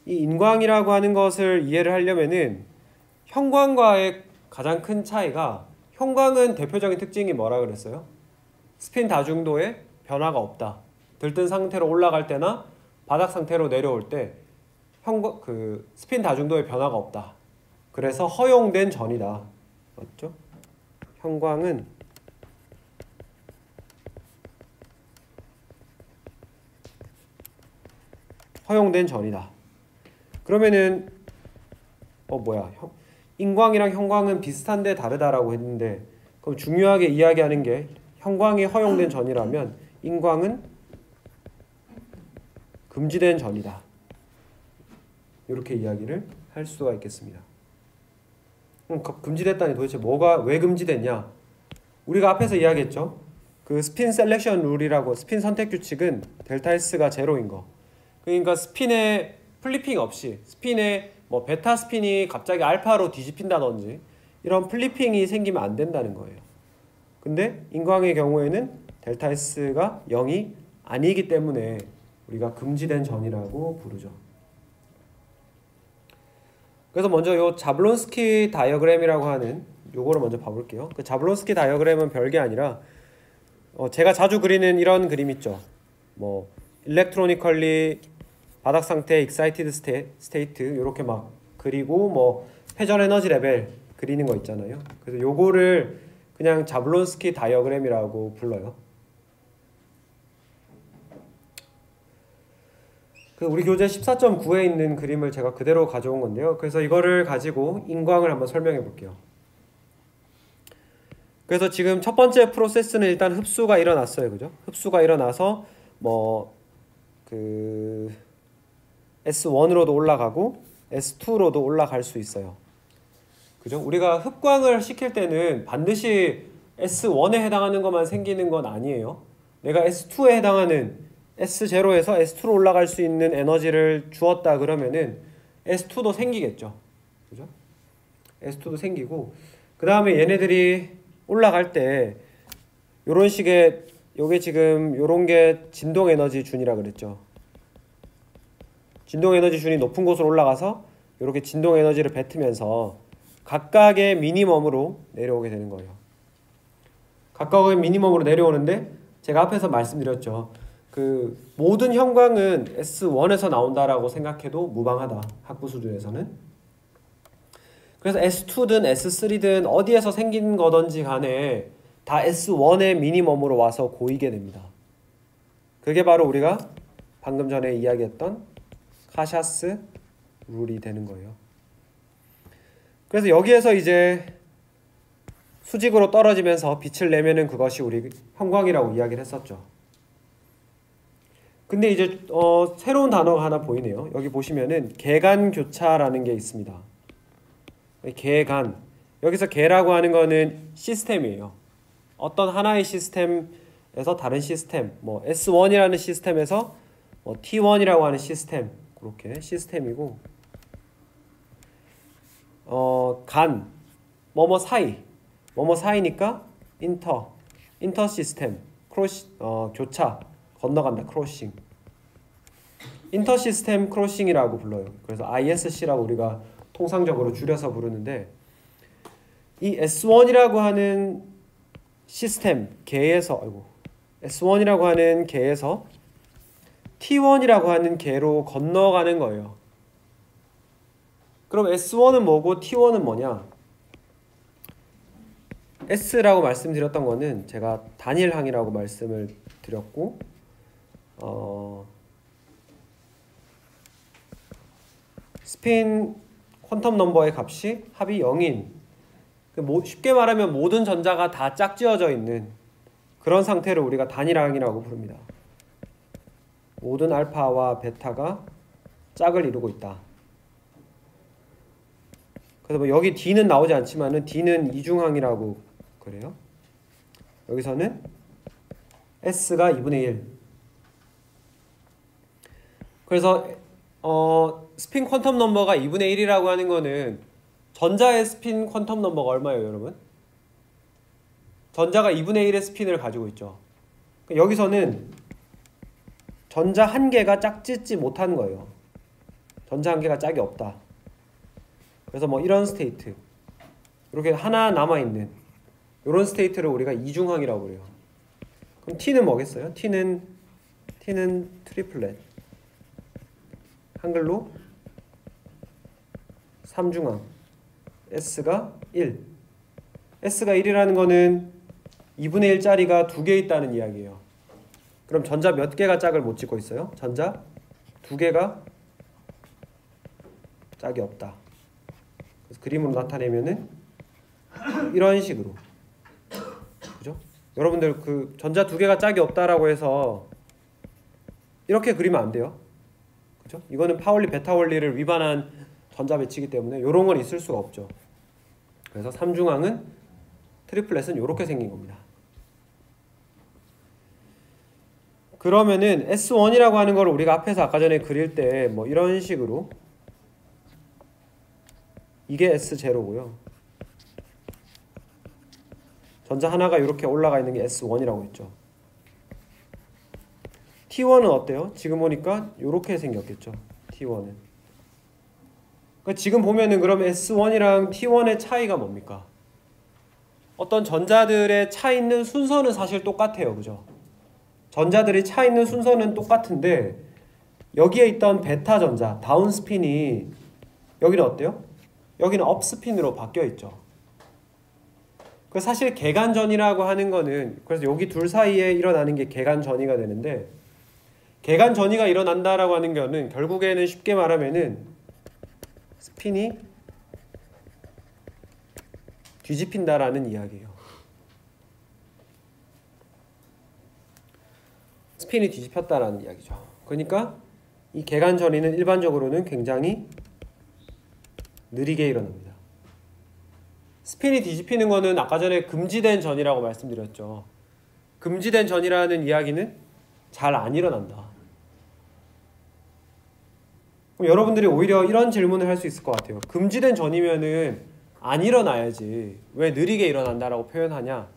Speaker 1: 이 인광이라고 하는 것을 이해를 하려면은 형광과의 가장 큰 차이가, 형광은 대표적인 특징이 뭐라 그랬어요? 스핀 다중도에 변화가 없다. 들뜬 상태로 올라갈 때나 바닥 상태로 내려올 때 스핀 다중도에 변화가 없다. 그래서 허용된 전이다. 맞죠? 형광은 허용된 전이다. 그러면은 인광이랑 형광은 비슷한데 다르다라고 했는데, 그럼 중요하게 이야기하는 게 형광이 허용된 전이라면 인광은 금지된 전이다. 이렇게 이야기를 할 수가 있겠습니다. 금지됐다니 도대체 왜 금지됐냐? 우리가 앞에서 이야기했죠. 그 스핀 셀렉션 룰이라고, 스핀 선택 규칙은 델타 S가 제로인 거. 그러니까 스핀에 플리핑 없이, 스핀에 뭐 베타 스핀이 갑자기 알파로 뒤집힌다든지 이런 플리핑이 생기면 안 된다는 거예요. 근데 인광의 경우에는 델타 S가 0이 아니기 때문에 우리가 금지된 전이라고 부르죠. 그래서 먼저 요 자블론스키 다이어그램이라고 하는 요거를 먼저 봐볼게요. 그 자블론스키 다이어그램은 별게 아니라 제가 자주 그리는 이런 그림 있죠. 뭐 일렉트로니컬리 바닥 상태 익사이티드 스테이트 이렇게 막 그리고 뭐 회전 에너지 레벨 그리는 거 있잖아요. 그래서 요거를 그냥 자블론스키 다이어그램이라고 불러요. 우리 교재 14.9에 있는 그림을 제가 그대로 가져온 건데요. 그래서 이거를 가지고 인광을 한번 설명해 볼게요. 그래서 지금 첫 번째 프로세스는 일단 흡수가 일어났어요. 그죠? 흡수가 일어나서 S1으로도 올라가고 S2로도 올라갈 수 있어요. 그죠? 우리가 흡광을 시킬 때는 반드시 S1에 해당하는 것만 생기는 건 아니에요. 내가 S2에 해당하는 S0에서 S2로 올라갈 수 있는 에너지를 주었다 그러면은 S2도 생기겠죠. 그죠? S2도 생기고, 그 다음에 얘네들이 올라갈 때 요런 식의, 요게 지금 요런 게 진동 에너지 준이라 그랬죠. 진동 에너지 준이 높은 곳으로 올라가서 이렇게 진동 에너지를 뱉으면서 각각의 미니멈으로 내려오게 되는 거예요. 각각의 미니멈으로 내려오는데, 제가 앞에서 말씀드렸죠. 그 모든 형광은 S1에서 나온다라고 생각해도 무방하다. 학부 수준에서는. 그래서 S2든 S3든 어디에서 생긴 거든지 간에 다 S1의 미니멈으로 와서 고이게 됩니다. 그게 바로 우리가 방금 전에 이야기했던 카샤스 룰이 되는 거예요. 그래서 여기에서 이제 수직으로 떨어지면서 빛을 내면은 그것이 우리 형광이라고 이야기를 했었죠. 근데 이제 새로운 단어가 하나 보이네요. 여기 보시면은 개간교차라는 게 있습니다. 개간. 여기서 개라고 하는 거는 시스템이에요. 어떤 하나의 시스템에서 다른 시스템, 뭐 S1이라는 시스템에서 T1이라고 하는 시스템, 그렇게 시스템이고, 간, 뭐뭐 사이, 뭐뭐 사이니까 인터 시스템 교차 건너간다 크로싱 인터 시스템 크로싱이라고 불러요. 그래서 ISC라고 우리가 통상적으로 줄여서 부르는데 이 S1이라고 하는 시스템 개에서 S1이라고 하는 개에서 T1이라고 하는 개로 건너가는 거예요. 그럼 S1은 뭐고 T1은 뭐냐? S라고 말씀드렸던 거는 제가 단일항이라고 말씀을 드렸고 스핀 퀀텀 넘버의 값이 합이 0인 쉽게 말하면 모든 전자가 다 짝지어져 있는 그런 상태를 우리가 단일항이라고 부릅니다. 모든 알파와 베타가 짝을 이루고 있다. 그래서 뭐 여기 D는 나오지 않지만은 D는 이중항이라고 그래요. 여기서는 S가 2분의 1. 그래서 스핀 퀀텀 넘버가 2분의 1이라고 하는 거는 전자의 스핀 퀀텀 넘버가 얼마예요, 여러분? 전자가 2분의 1의 스핀을 가지고 있죠. 여기서는 전자 한 개가 짝짓지 못한 거예요. 전자 한 개가 짝이 없다. 그래서 뭐 이런 스테이트, 이렇게 하나 남아있는 이런 스테이트를 우리가 이중항이라고 그래요. 그럼 T는 뭐겠어요? T는 트리플렛, 한글로 삼중항. S가 1. S가 1이라는 거는 2분의 1짜리가 2개 있다는 이야기예요. 그럼 전자 몇 개가 짝을 못 짓고 있어요? 전자 2개가 짝이 없다. 그래서 그림으로 나타내면은 이런 식으로, 그죠? 여러분들 그 전자 2개가 짝이 없다라고 해서 이렇게 그리면 안 돼요. 그죠? 이거는 파울리 베타 원리를 위반한 전자 배치이기 때문에 이런 건 있을 수가 없죠. 그래서 삼중항은 트리플렛은 이렇게 생긴 겁니다. 그러면은 S1이라고 하는 걸 우리가 앞에서 아까 전에 그릴 때 뭐 이런 식으로 이게 S0고요. 전자 하나가 이렇게 올라가 있는 게 S1이라고 했죠. T1은 어때요? 지금 보니까 이렇게 생겼겠죠. T1은. 그러니까 지금 보면은 그럼 S1이랑 T1의 차이가 뭡니까? 어떤 전자들의 차 있는 순서는 사실 똑같아요. 그죠? 전자들이 차 있는 순서는 똑같은데 여기에 있던 베타 전자, 다운 스핀이 여기는 어때요? 여기는 업 스핀으로 바뀌어 있죠. 그 사실 개간전이라고 하는 거는 그래서 여기 둘 사이에 일어나는 게 개간전이가 되는데 개간전이가 일어난다라고 하는 거는 결국에는 쉽게 말하면은 스핀이 뒤집힌다라는 이야기예요. 스핀이 뒤집혔다라는 이야기죠. 그러니까 이 개간전이는 일반적으로는 굉장히 느리게 일어납니다. 스핀이 뒤집히는 거는 아까 전에 금지된 전이라고 말씀드렸죠. 금지된 전이라는 이야기는 잘 안 일어난다. 그럼 여러분들이 오히려 이런 질문을 할 수 있을 것 같아요. 금지된 전이면은 안 일어나야지 왜 느리게 일어난다라고 표현하냐,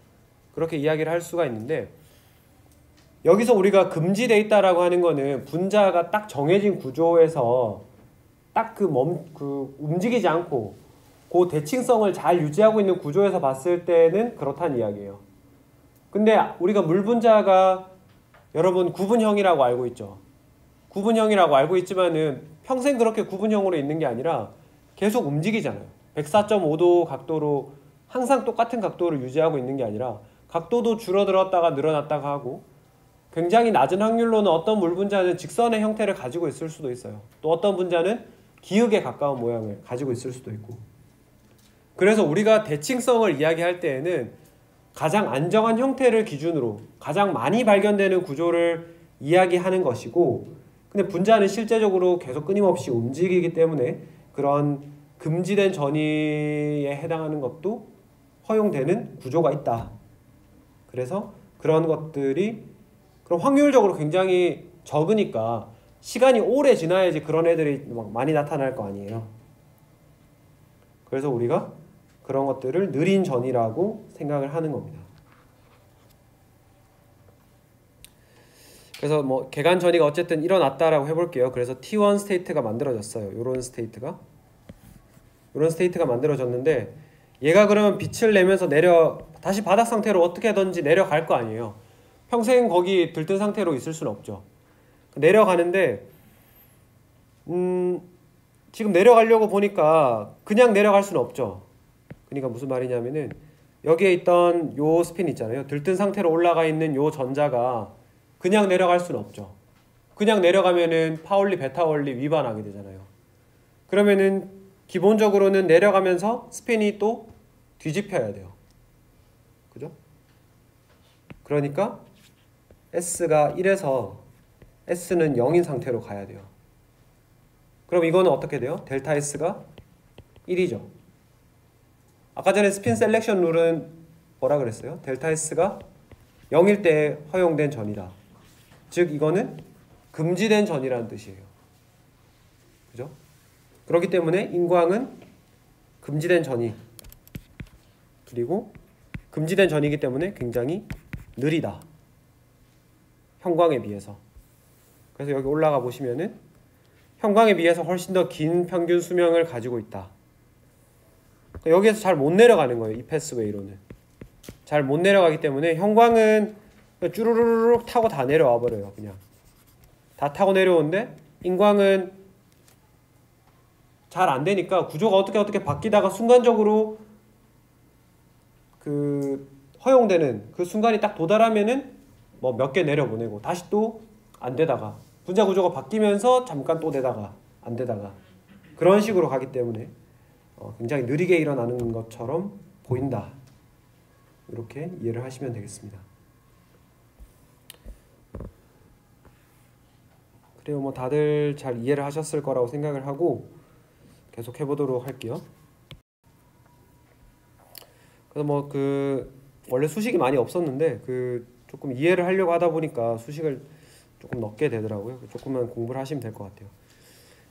Speaker 1: 그렇게 이야기를 할 수가 있는데 여기서 우리가 금지돼 있다라고 하는 거는 분자가 딱 정해진 구조에서 딱 그 움직이지 않고 그 대칭성을 잘 유지하고 있는 구조에서 봤을 때는 그렇다는 이야기예요. 근데 우리가 물 분자가 여러분 구분형이라고 알고 있죠. 구분형이라고 알고 있지만은 평생 그렇게 구분형으로 있는 게 아니라 계속 움직이잖아요. 104.5도 각도로 항상 똑같은 각도를 유지하고 있는 게 아니라 각도도 줄어들었다가 늘어났다가 하고 굉장히 낮은 확률로는 어떤 물 분자는 직선의 형태를 가지고 있을 수도 있어요. 또 어떤 분자는 기역에 가까운 모양을 가지고 있을 수도 있고. 그래서 우리가 대칭성을 이야기할 때에는 가장 안정한 형태를 기준으로 가장 많이 발견되는 구조를 이야기하는 것이고, 근데 분자는 실제적으로 계속 끊임없이 움직이기 때문에 그런 금지된 전이에 해당하는 것도 허용되는 구조가 있다. 그래서 그런 것들이 그럼 확률적으로 굉장히 적으니까 시간이 오래 지나야지 그런 애들이 막 많이 나타날 거 아니에요. 그래서 우리가 그런 것들을 느린 전이라고 생각을 하는 겁니다. 그래서 뭐 개간 전이가 어쨌든 일어났다라고 해볼게요. 그래서 T1 스테이트가 만들어졌어요. 요런 스테이트가 만들어졌는데 얘가 그러면 빛을 내면서 다시 바닥 상태로 어떻게든지 내려갈 거 아니에요. 평생 거기 들뜬 상태로 있을 수는 없죠. 내려가는데 지금 내려가려고 보니까 그냥 내려갈 수는 없죠. 그러니까 무슨 말이냐면은 여기에 있던 요 스핀 있잖아요. 들뜬 상태로 올라가 있는 요 전자가 그냥 내려갈 수는 없죠. 그냥 내려가면은 파울리 베타 원리 위반하게 되잖아요. 그러면은 기본적으로는 내려가면서 스핀이 또 뒤집혀야 돼요. 그죠? 그러니까 S가 1에서 S는 0인 상태로 가야 돼요. 그럼 이거는 어떻게 돼요? 델타 S가 1이죠. 아까 전에 스핀 셀렉션 룰은 뭐라 그랬어요? 델타 S가 0일 때 허용된 전이다. 즉 이거는 금지된 전이라는 뜻이에요. 그죠? 그렇기 때문에 인광은 금지된 전이, 그리고 금지된 전이기 때문에 굉장히 느리다. 형광에 비해서. 그래서 여기 올라가 보시면은 형광에 비해서 훨씬 더 긴 평균 수명을 가지고 있다. 여기에서 잘 못 내려가는 거예요. 이 패스웨이로는. 잘 못 내려가기 때문에 형광은 쭈루루룩 타고 다 내려와 버려요. 그냥 다 타고 내려오는데 인광은 잘 안 되니까 구조가 어떻게 바뀌다가 순간적으로 그 허용되는 그 순간이 딱 도달하면은 뭐 몇 개 내려보내고 다시 또 안 되다가 분자 구조가 바뀌면서 잠깐 또 되다가 안 되다가 그런 식으로 가기 때문에 굉장히 느리게 일어나는 것처럼 보인다. 이렇게 이해를 하시면 되겠습니다. 그래요. 뭐 다들 잘 이해를 하셨을 거라고 생각을 하고 계속 해보도록 할게요. 그래서 뭐 원래 수식이 많이 없었는데 조금 이해를 하려고 하다 보니까 수식을 조금 넣게 되더라고요. 조금만 공부를 하시면 될 것 같아요.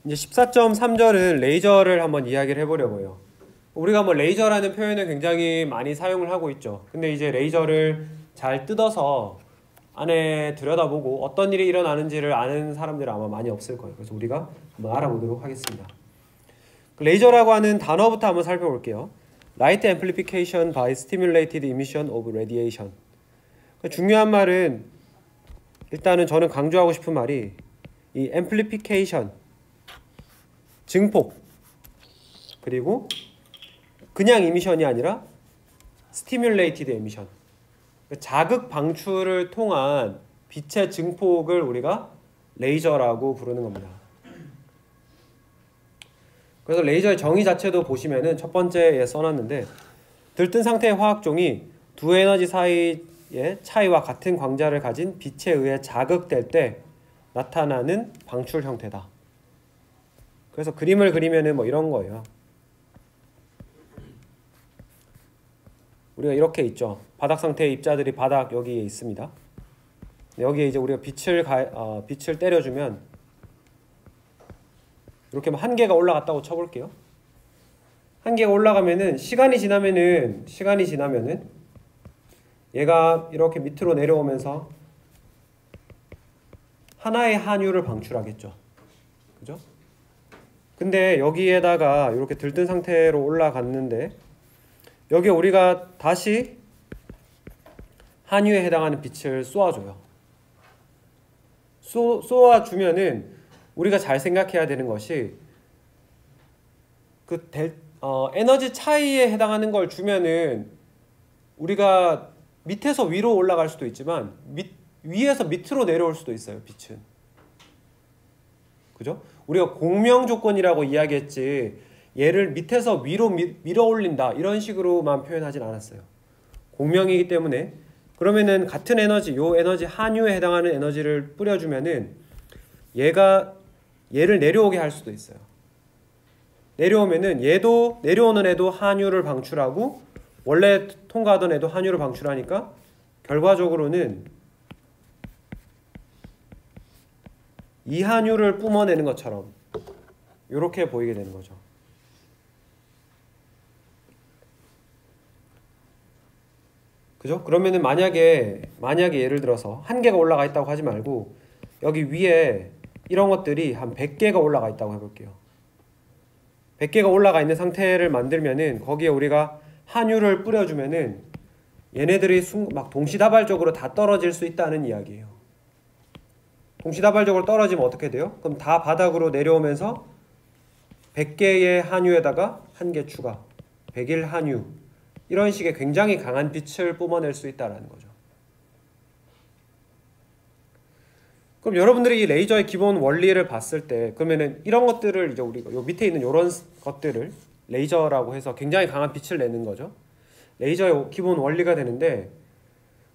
Speaker 1: 이제 14.3절은 레이저를 한번 이야기를 해보려고 해요. 우리가 뭐 레이저라는 표현을 굉장히 많이 사용을 하고 있죠. 근데 이제 레이저를 잘 뜯어서 안에 들여다보고 어떤 일이 일어나는지를 아는 사람들은 아마 많이 없을 거예요. 그래서 우리가 한번 알아보도록 하겠습니다. 레이저라고 하는 단어부터 한번 살펴볼게요. Light amplification by stimulated emission of radiation. 중요한 말은 일단은 저는 강조하고 싶은 말이 이 amplification, 증폭, 그리고 그냥 이미션이 아니라 stimulated emission, 자극 방출을 통한 빛의 증폭을 우리가 레이저라고 부르는 겁니다. 그래서 레이저의 정의 자체도 보시면은 첫 번째에 써놨는데 들뜬 상태의 화학종이 두 에너지 사이의 차이와 같은 광자를 가진 빛에 의해 자극될 때 나타나는 방출 형태다. 그래서 그림을 그리면은 뭐 이런 거예요. 우리가 이렇게 있죠. 바닥 상태의 입자들이 바닥 여기에 있습니다. 여기에 이제 우리가 빛을 때려주면 이렇게 한 개가 올라갔다고 쳐볼게요. 한 개가 올라가면은 시간이 지나면은 얘가 이렇게 밑으로 내려오면서 하나의 한유를 방출하겠죠. 그죠? 근데 여기에다가 이렇게 들뜬 상태로 올라갔는데 여기에 우리가 다시 한유에 해당하는 빛을 쏘아줘요. 쏘아주면은 우리가 잘 생각해야 되는 것이 에너지 차이에 해당하는 걸 주면은 우리가 밑에서 위로 올라갈 수도 있지만 위에서 밑으로 내려올 수도 있어요. 빛은. 그죠? 우리가 공명 조건이라고 이야기했지 얘를 밑에서 위로 밀어 올린다 이런 식으로만 표현하진 않았어요. 공명이기 때문에 그러면은 같은 에너지, 요 에너지 한유에 해당하는 에너지를 뿌려주면은 얘를 내려오게 할 수도 있어요. 내려오면은 내려오는 애도 한유를 방출하고 원래 통과하던 애도 한유를 방출하니까 결과적으로는 이 한유를 뿜어내는 것처럼 이렇게 보이게 되는 거죠. 그죠? 그러면은 만약에 예를 들어서 한 개가 올라가 있다고 하지 말고 여기 위에 이런 것들이 한 100개가 올라가 있다고 해볼게요. 100개가 올라가 있는 상태를 만들면은 거기에 우리가 한유를 뿌려주면은 얘네들이 막 동시다발적으로 다 떨어질 수 있다는 이야기예요. 동시다발적으로 떨어지면 어떻게 돼요? 그럼 다 바닥으로 내려오면서 100개의 한유에다가 한 개 추가 100일 한유, 이런 식의 굉장히 강한 빛을 뿜어낼 수 있다는 거죠. 그럼 여러분들이 이 레이저의 기본 원리를 봤을 때 그러면은 이런 것들을 이제 우리가 요 밑에 있는 이런 것들을 레이저라고 해서 굉장히 강한 빛을 내는 거죠. 레이저의 기본 원리가 되는데,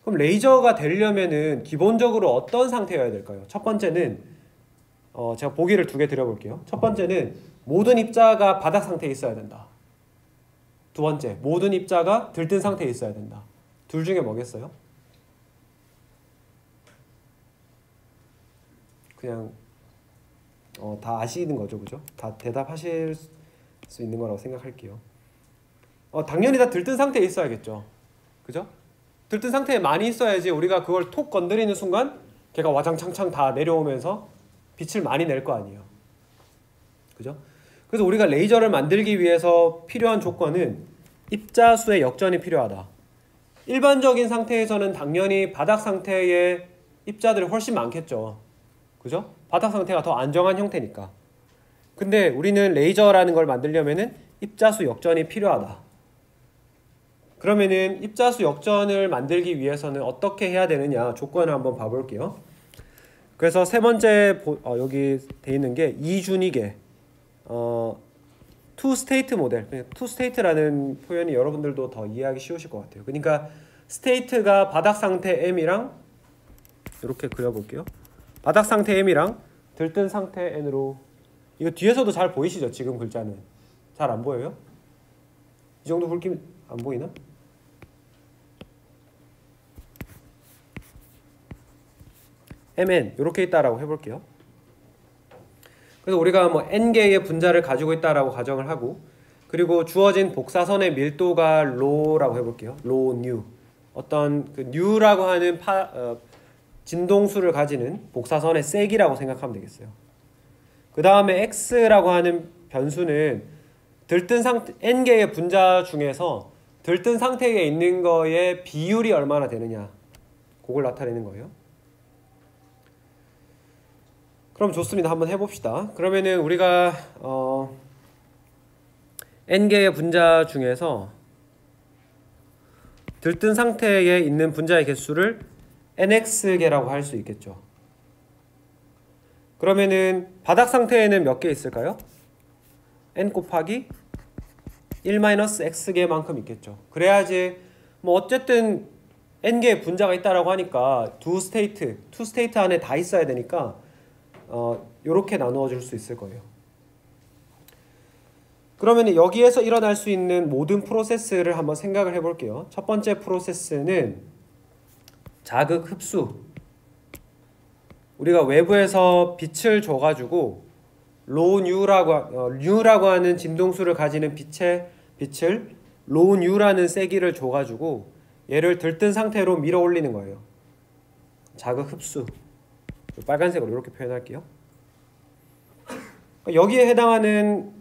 Speaker 1: 그럼 레이저가 되려면은 기본적으로 어떤 상태여야 될까요? 첫 번째는 제가 보기를 2개 드려볼게요. 첫 번째는 모든 입자가 바닥 상태에 있어야 된다. 두 번째, 모든 입자가 들뜬 상태에 있어야 된다. 둘 중에 뭐겠어요? 그냥 다 아시는 거죠, 그죠? 다 대답하실 수 있는 거라고 생각할게요. 당연히 다 들뜬 상태에 있어야겠죠, 그죠? 들뜬 상태에 많이 있어야지 우리가 그걸 톡 건드리는 순간 걔가 와장창창 다 내려오면서 빛을 많이 낼 거 아니에요, 그죠? 그래서 우리가 레이저를 만들기 위해서 필요한 조건은 입자 수의 역전이 필요하다. 일반적인 상태에서는 당연히 바닥 상태의 입자들이 훨씬 많겠죠, 그죠? 바닥 상태가 더 안정한 형태니까. 근데 우리는 레이저라는 걸 만들려면은 입자수 역전이 필요하다. 그러면은 입자수 역전을 만들기 위해서는 어떻게 해야 되느냐, 조건을 한번 봐볼게요. 그래서 세 번째 여기 돼 있는 게 이준익의 투 스테이트 모델. 투 스테이트라는 표현이 여러분들도 더 이해하기 쉬우실 것 같아요. 그러니까 스테이트가 바닥 상태 M이랑 이렇게 그려볼게요. 바닥 상태 M이랑 들뜬 상태 N으로, 이거 뒤에서도 잘 보이시죠? 지금 글자는 잘 안 보여요? 이 정도 굵기 안 보이나? MN 이렇게 있다라고 해볼게요. 그래서 우리가 뭐 n개의 분자를 가지고 있다라고 가정을 하고, 그리고 주어진 복사선의 밀도가 로라고 해볼게요. 로 뉴. 어떤 그 뉴라고 하는 진동수를 가지는 복사선의 세기라고 생각하면 되겠어요. 그 다음에 x라고 하는 변수는 들뜬 상태 n개의 분자 중에서 들뜬 상태에 있는 거의 비율이 얼마나 되느냐, 그걸 나타내는 거예요. 그럼 좋습니다. 한번 해봅시다. 그러면은 우리가 n개의 분자 중에서 들뜬 상태에 있는 분자의 개수를 nx개라고 할 수 있겠죠. 그러면은 바닥 상태에는 몇 개 있을까요? n 곱하기 1-x개만큼 있겠죠. 그래야지 뭐 어쨌든 n개의 분자가 있다라고 하니까 투 스테이트 안에 다 있어야 되니까 요렇게 나누어 줄 수 있을 거예요. 그러면 여기에서 일어날 수 있는 모든 프로세스를 한번 생각을 해볼게요. 첫 번째 프로세스는 자극 흡수. 우리가 외부에서 빛을 줘가지고 로 뉴라고 하는 진동수를 가지는 빛을 로 뉴라는 세기를 줘가지고 얘를 들뜬 상태로 밀어 올리는 거예요. 자극 흡수. 빨간색으로 이렇게 표현할게요. 여기에 해당하는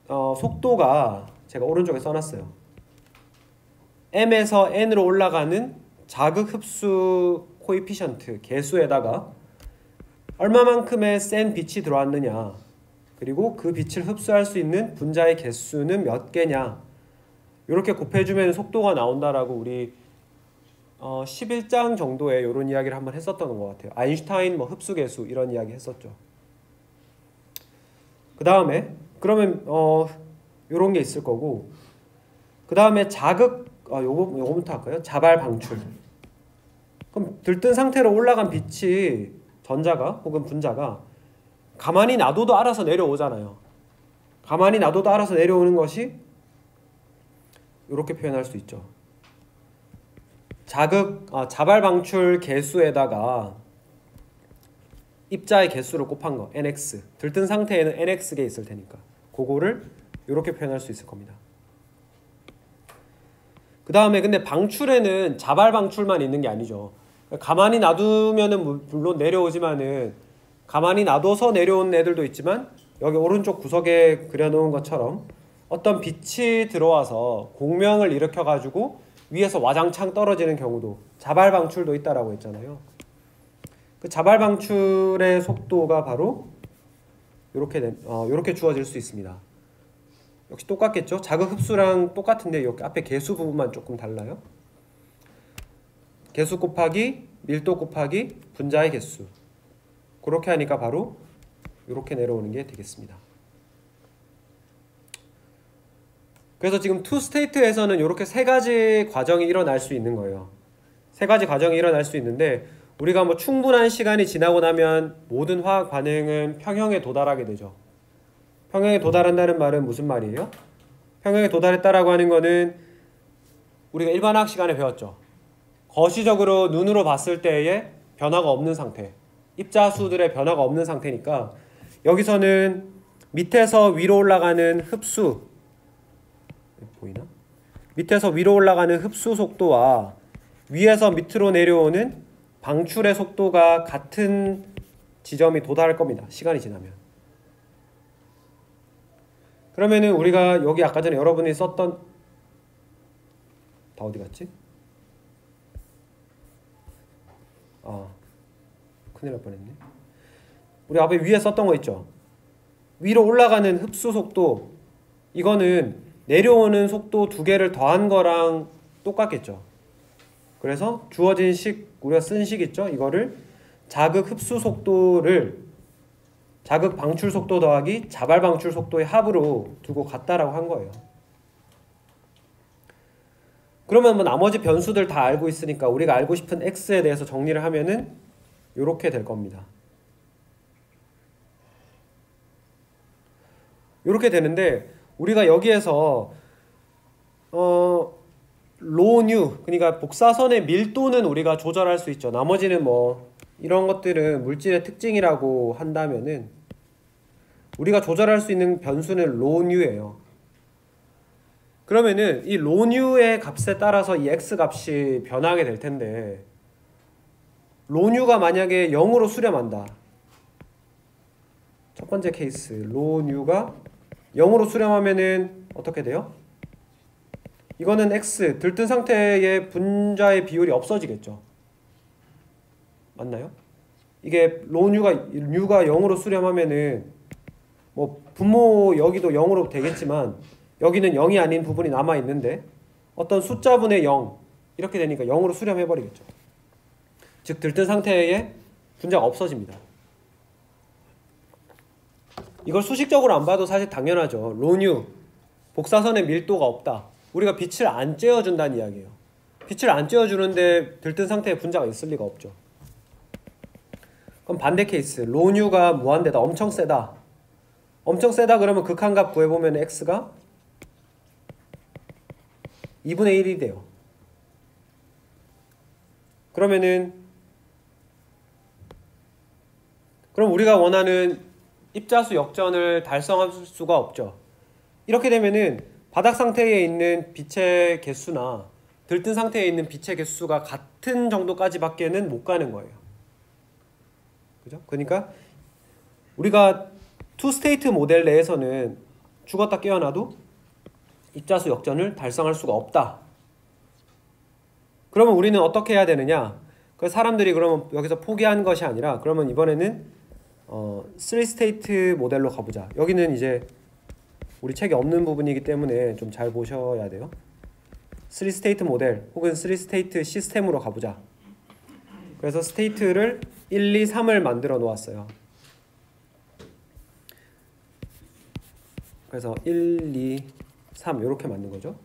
Speaker 1: 속도가 제가 오른쪽에 써놨어요. m에서 n으로 올라가는 자극 흡수 코에피션트 개수에다가 얼마만큼의 센 빛이 들어왔느냐, 그리고 그 빛을 흡수할 수 있는 분자의 개수는 몇 개냐, 이렇게 곱해주면 속도가 나온다라고 우리 11장 정도에 이런 이야기를 한번 했었던 것 같아요. 아인슈타인 뭐 흡수계수 이런 이야기 했었죠. 그 다음에 그러면 요런 게 있을 거고, 그 다음에 자극 요거부터 할까요? 자발 방출. 그럼 들뜬 상태로 올라간 빛이 전자가 혹은 분자가 가만히 놔둬도 알아서 내려오잖아요. 가만히 놔둬도 알아서 내려오는 것이 이렇게 표현할 수 있죠. 자발 방출 개수에다가 입자의 개수를 곱한 거 nx. 들뜬 상태에는 nx개 있을 테니까 그거를 이렇게 표현할 수 있을 겁니다. 그 다음에 근데 방출에는 자발 방출만 있는 게 아니죠. 가만히 놔두면은 물론 내려오지만은 가만히 놔둬서 내려온 애들도 있지만 여기 오른쪽 구석에 그려놓은 것처럼 어떤 빛이 들어와서 공명을 일으켜가지고 위에서 와장창 떨어지는 경우도 자발 방출도 있다라고 했잖아요. 그 자발 방출의 속도가 바로 이렇게 주어질 수 있습니다. 역시 똑같겠죠? 자극 흡수랑 똑같은데 여기 앞에 개수 부분만 조금 달라요. 개수 곱하기 밀도 곱하기 분자의 개수. 그렇게 하니까 바로 이렇게 내려오는 게 되겠습니다. 그래서 지금 투 스테이트에서는 이렇게 세 가지 과정이 일어날 수 있는 거예요. 세 가지 과정이 일어날 수 있는데 우리가 뭐 충분한 시간이 지나고 나면 모든 화학 반응은 평형에 도달하게 되죠. 평형에 도달한다는 말은 무슨 말이에요? 평형에 도달했다라고 하는 거는 우리가 일반 화학 시간에 배웠죠. 거시적으로 눈으로 봤을 때의 변화가 없는 상태, 입자수들의 변화가 없는 상태니까 여기서는 밑에서 위로 올라가는 흡수, 보이나? 밑에서 위로 올라가는 흡수 속도와 위에서 밑으로 내려오는 방출의 속도가 같은 지점이 도달할 겁니다. 시간이 지나면. 그러면은 우리가 여기 아까 전에 여러분이 썼던 다 어디 갔지? 큰일 날 뻔했네. 우리 앞에 위에 썼던 거 있죠? 위로 올라가는 흡수 속도, 이거는 내려오는 속도 두 개를 더한 거랑 똑같겠죠. 그래서 주어진 식, 우리가 쓴 식 있죠? 이거를 자극 흡수 속도를 자극 방출 속도 더하기 자발 방출 속도의 합으로 두고 같다라고 한 거예요. 그러면 뭐 나머지 변수들 다 알고 있으니까 우리가 알고 싶은 x에 대해서 정리를 하면은 이렇게 될 겁니다. 이렇게 되는데 우리가 여기에서 로뉴, 그러니까 복사선의 밀도는 우리가 조절할 수 있죠. 나머지는 뭐 이런 것들은 물질의 특징이라고 한다면은 우리가 조절할 수 있는 변수는 로뉴예요. 그러면은 이 로뉴의 값에 따라서 이 x 값이 변하게 될 텐데 로뉴가 만약에 0으로 수렴한다. 첫 번째 케이스, 로뉴가 0으로 수렴하면은 어떻게 돼요? 이거는 x, 들뜬 상태의 분자의 비율이 없어지겠죠. 맞나요? 이게 뉴가 0으로 수렴하면은 뭐 분모 여기도 0으로 되겠지만 여기는 0이 아닌 부분이 남아있는데 어떤 숫자분의 0 이렇게 되니까 0으로 수렴해버리겠죠. 즉 들뜬 상태의 분자가 없어집니다. 이걸 수식적으로 안 봐도 사실 당연하죠. 로뉴, 복사선의 밀도가 없다. 우리가 빛을 안 쬐어준다는 이야기예요. 빛을 안 쬐어주는데 들뜬 상태의 분자가 있을 리가 없죠. 그럼 반대 케이스, 로뉴가 무한대다. 엄청 세다. 엄청 세다 그러면 극한값 구해보면 x가 2분의 1이 돼요. 그러면은 그럼 우리가 원하는 입자수 역전을 달성할 수가 없죠. 이렇게 되면은 바닥 상태에 있는 빛의 개수나 들뜬 상태에 있는 빛의 개수가 같은 정도까지밖에는 못 가는 거예요. 그죠? 그러니까 우리가 투 스테이트 모델 내에서는 죽었다 깨어나도 입자수 역전을 달성할 수가 없다. 그러면 우리는 어떻게 해야 되느냐? 그 사람들이 그러면 여기서 포기한 것이 아니라 그러면 이번에는 3스테이트 모델로 가보자. 여기는 이제 우리 책에 없는 부분이기 때문에 좀 잘 보셔야 돼요. 3스테이트 모델 혹은 3스테이트 시스템으로 가보자. 그래서 스테이트를 1, 2, 3을 만들어 놓았어요. 그래서 1, 2, 3 이렇게 만든 거죠.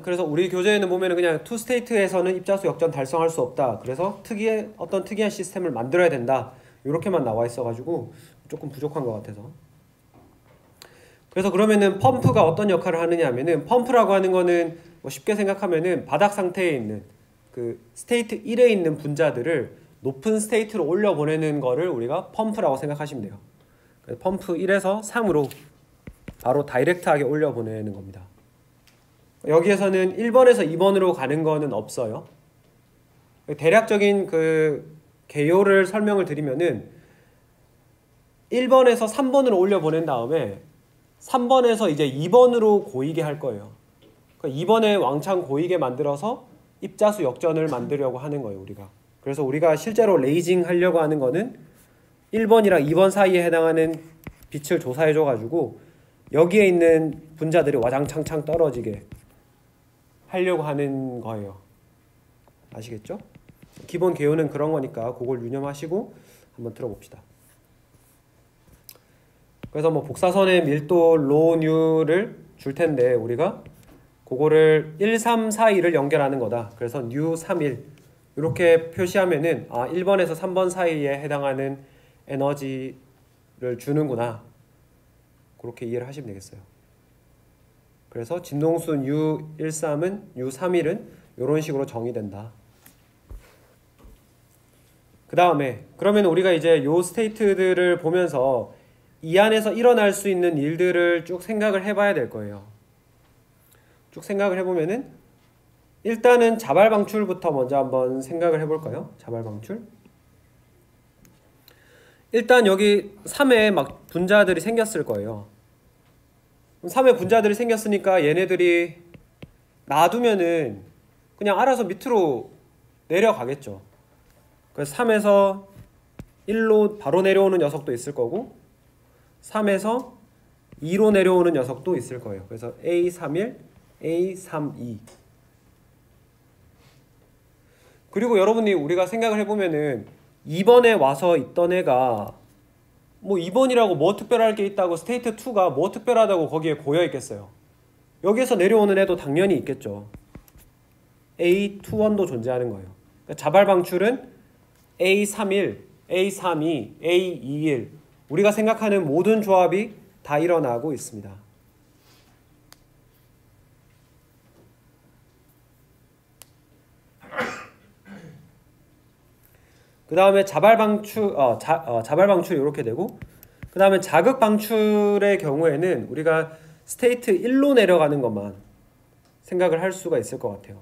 Speaker 1: 그래서 우리 교재에는 보면은 그냥 투 스테이트에서는 입자수 역전 달성할 수 없다. 그래서 어떤 특이한 시스템을 만들어야 된다. 이렇게만 나와 있어가지고 조금 부족한 것 같아서. 그래서 그러면은 펌프가 어떤 역할을 하느냐 하면은 펌프라고 하는 거는 뭐 쉽게 생각하면은 바닥 상태에 있는 그 스테이트 1에 있는 분자들을 높은 스테이트로 올려보내는 거를 우리가 펌프라고 생각하시면 돼요. 펌프 1에서 3으로 바로 다이렉트하게 올려보내는 겁니다. 여기에서는 1번에서 2번으로 가는 거는 없어요. 대략적인 그 개요를 설명을 드리면은 1번에서 3번으로 올려 보낸 다음에 3번에서 이제 2번으로 고이게 할 거예요. 그러니까 2번에 왕창 고이게 만들어서 입자수 역전을 만들려고 하는 거예요, 우리가. 그래서 우리가 실제로 레이징 하려고 하는 거는 1번이랑 2번 사이에 해당하는 빛을 조사해 줘 가지고 여기에 있는 분자들이 와장창창 떨어지게 하려고 하는 거예요. 아시겠죠? 기본 개요는 그런 거니까 그걸 유념하시고 한번 들어봅시다. 그래서 뭐 복사선의 밀도 로뉴를 줄 텐데 우리가 그거를 1, 3, 4, 2를 연결하는 거다. 그래서 뉴 3, 1 이렇게 표시하면은 1번에서 3번 사이에 해당하는 에너지를 주는구나. 그렇게 이해를 하시면 되겠어요. 그래서 진동수 U13은 U31은 이런 식으로 정의된다. 그 다음에 그러면 우리가 이제 요 스테이트들을 보면서 이 안에서 일어날 수 있는 일들을 쭉 생각을 해봐야 될 거예요. 쭉 생각을 해보면은 일단은 자발 방출부터 먼저 한번 생각을 해볼까요? 자발 방출. 일단 여기 3에 막 분자들이 생겼을 거예요. 3에 분자들이 생겼으니까 얘네들이 놔두면은 그냥 알아서 밑으로 내려가겠죠. 그래서 3에서 1로 바로 내려오는 녀석도 있을 거고 3에서 2로 내려오는 녀석도 있을 거예요. 그래서 A31, A32. 그리고 여러분이 우리가 생각을 해보면은 2번에 와서 있던 애가 뭐 2번이라고 뭐 특별할 게 있다고 스테이트 2가 뭐 특별하다고 거기에 고여 있겠어요. 여기에서 내려오는 애도 당연히 있겠죠. A21도 존재하는 거예요. 그러니까 자발 방출은 A31, A32, A21 우리가 생각하는 모든 조합이 다 일어나고 있습니다. 그 다음에 자발 방출 이렇게 되고 그 다음에 자극 방출의 경우에는 우리가 스테이트 1로 내려가는 것만 생각을 할 수가 있을 것 같아요.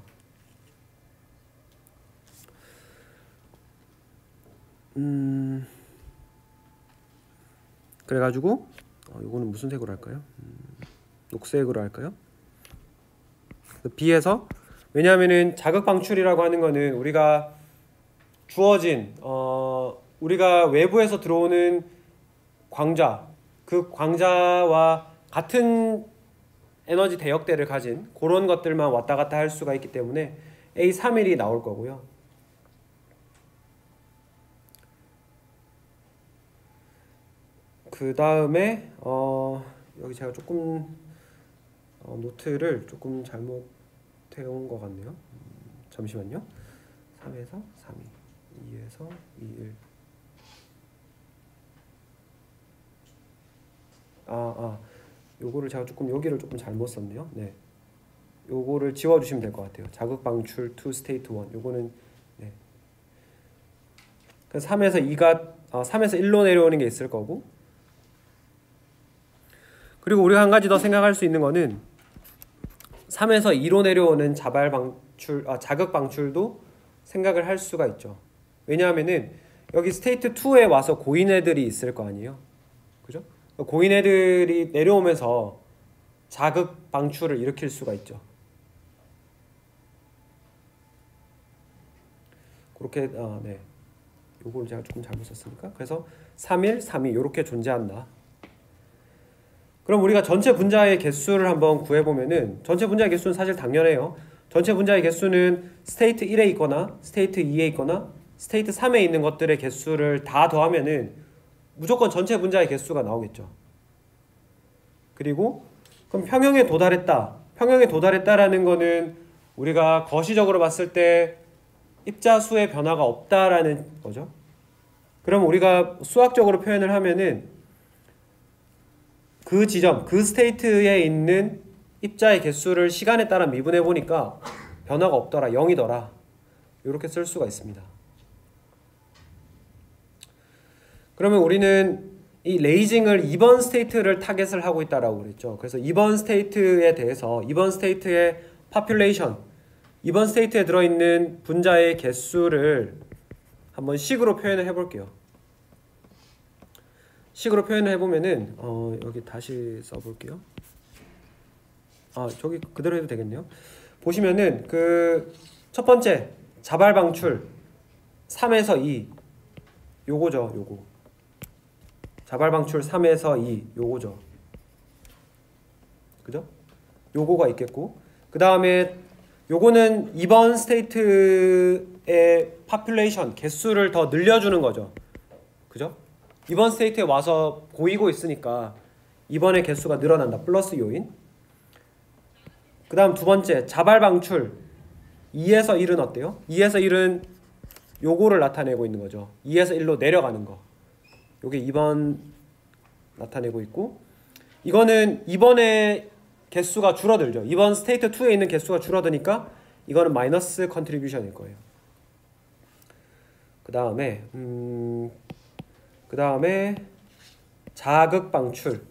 Speaker 1: 그래가지고 이거는 무슨 색으로 할까요? 녹색으로 할까요? B에서 왜냐하면은 자극 방출이라고 하는 거는 우리가 주어진 우리가 외부에서 들어오는 광자 그 광자와 같은 에너지 대역대를 가진 그런 것들만 왔다 갔다 할 수가 있기 때문에 A31이 나올 거고요. 그 다음에 여기 제가 조금 노트를 조금 잘못 해온 것 같네요. 잠시만요. 3에서 3, 2, 2에서 2, 1. 요거를 제가 조금 여기를 조금 잘못 썼네요. 네. 요거를 지워 주시면 될 것 같아요. 자극 방출 2 스테이트 1. 요거는 네. 그래서 3에서 2가 3에서 1로 내려오는 게 있을 거고. 그리고 우리가 한 가지 더 생각할 수 있는 거는 3에서 2로 내려오는 자발 방출 자극 방출도 생각을 할 수가 있죠. 왜냐하면은 여기 스테이트 2에 와서 고인 애들이 있을 거 아니에요. 그죠? 고인 애들이 내려오면서 자극 방출을 일으킬 수가 있죠. 그렇게 네. 요걸 제가 조금 잘못 썼으니까. 그래서 3, 1, 3, 2 이렇게 존재한다. 그럼 우리가 전체 분자의 개수를 한번 구해보면은 전체 분자의 개수는 사실 당연해요. 전체 분자의 개수는 스테이트 1에 있거나 스테이트 2에 있거나 스테이트 3에 있는 것들의 개수를 다 더하면은 무조건 전체 분자의 개수가 나오겠죠. 그리고 그럼 평형에 도달했다. 평형에 도달했다라는 거는 우리가 거시적으로 봤을 때 입자수의 변화가 없다라는 거죠. 그럼 우리가 수학적으로 표현을 하면은 그 지점, 그 스테이트에 있는 입자의 개수를 시간에 따라 미분해 보니까 변화가 없더라, 0이더라. 이렇게 쓸 수가 있습니다. 그러면 우리는 이 레이징을 2번 스테이트를 타겟을 하고 있다라고 그랬죠. 그래서 2번 스테이트에 대해서 2번 스테이트의 population, 2번 스테이트에 들어있는 분자의 개수를 한번 식으로 표현을 해볼게요. 식으로 표현을 해보면은 여기 다시 써볼게요. 저기 그대로 해도 되겠네요. 보시면은 그 첫 번째 자발 방출 3에서 2 요거죠. 요거 자발 방출 3에서 2 요거죠. 그죠? 요거가 있겠고, 그 다음에 요거는 2번 스테이트의 population 개수를 더 늘려주는 거죠. 그죠? 2번 스테이트에 와서 고이고 있으니까 2번의 개수가 늘어난다. 플러스 요인. 그 다음 두 번째 자발 방출 2에서 1은 어때요? 2에서 1은 요거를 나타내고 있는 거죠. 2에서 1로 내려가는 거. 요게 2번 나타내고 있고, 이거는 2번의 개수가 줄어들죠. 2번 스테이트 2에 있는 개수가 줄어드니까 이거는 마이너스 컨트리뷰션일 거예요. 그 다음에 자극 방출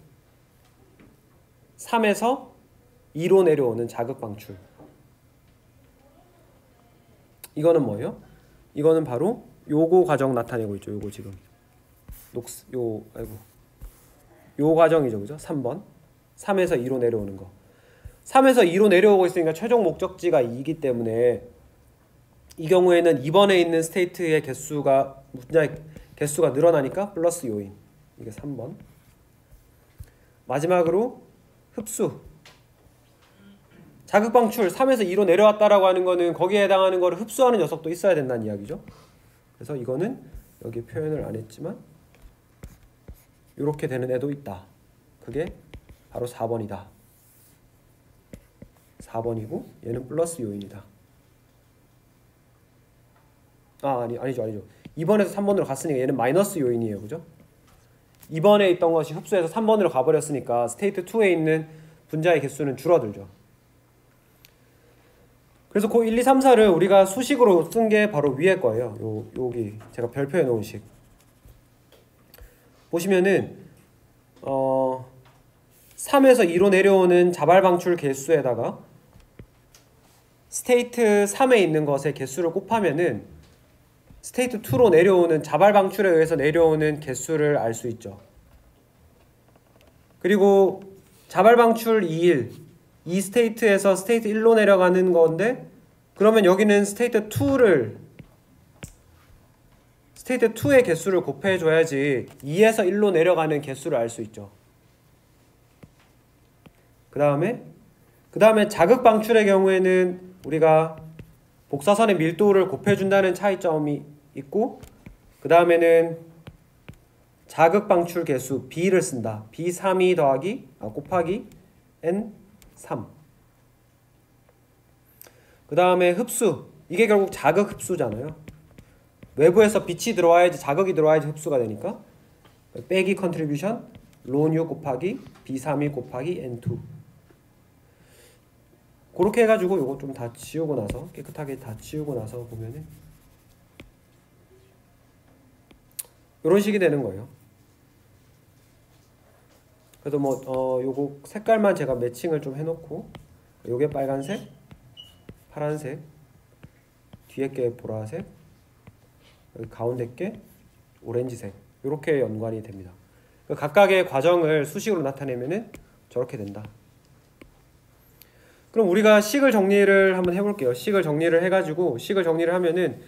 Speaker 1: 3에서 2로 내려오는 자극 방출. 이거는 뭐예요? 이거는 바로 요거 과정 나타내고 있죠. 요거 지금 요 과정이죠. 그죠? 3번 3에서 2로 내려오는 거. 3에서 2로 내려오고 있으니까 최종 목적지가 2이기 때문에 이 경우에는 2번에 있는 스테이트의 분자의 개수가 늘어나니까 플러스 요인. 이게 3번. 마지막으로 흡수. 자극 방출 3에서 2로 내려왔다라고 하는 거는 거기에 해당하는 거를 흡수하는 녀석도 있어야 된다는 이야기죠. 그래서 이거는 여기 표현을 안 했지만 이렇게 되는 애도 있다. 그게 바로 4번이다. 4번이고 얘는 플러스 요인이다. 아니죠. 2번에서 3번으로 갔으니까 얘는 마이너스 요인이에요. 그죠? 2번에 있던 것이 흡수해서 3번으로 가버렸으니까 스테이트 2에 있는 분자의 개수는 줄어들죠. 그래서 그 1, 2, 3, 4를 우리가 수식으로 쓴 게 바로 위에 거예요. 여기 제가 별표해 놓은 식. 보시면은 3에서 2로 내려오는 자발 방출 개수에다가 스테이트 3에 있는 것의 개수를 곱하면은 스테이트 2로 내려오는 자발 방출에 의해서 내려오는 개수를 알 수 있죠. 그리고 자발 방출 2, 1 이 스테이트에서 스테이트 1로 내려가는 건데, 그러면 여기는 스테이트 2의 개수를 곱해줘야지 2에서 1로 내려가는 개수를 알 수 있죠. 그 다음에 자극 방출의 경우에는 우리가 복사선의 밀도를 곱해준다는 차이점이 있고, 그 다음에는 자극 방출 개수 B를 쓴다. B32 곱하기 N3. 그 다음에 흡수. 이게 결국 자극 흡수잖아요. 외부에서 빛이 들어와야지, 자극이 들어와야지 흡수가 되니까 빼기 컨트리뷰션 론 U 곱하기 B32 곱하기 N2. 그렇게 해가지고 요거 좀 다 지우고 나서, 깨끗하게 다 지우고 나서 보면은 요런 식이 되는 거예요. 그래서 요거 색깔만 제가 매칭을 좀 해놓고, 요게 빨간색, 파란색, 뒤에 게 보라색, 여기 가운데 게 오렌지색, 요렇게 연관이 됩니다. 각각의 과정을 수식으로 나타내면은 저렇게 된다. 그럼 우리가 식을 정리를 한번 해볼게요. 식을 정리를 해가지고, 식을 정리를 하면은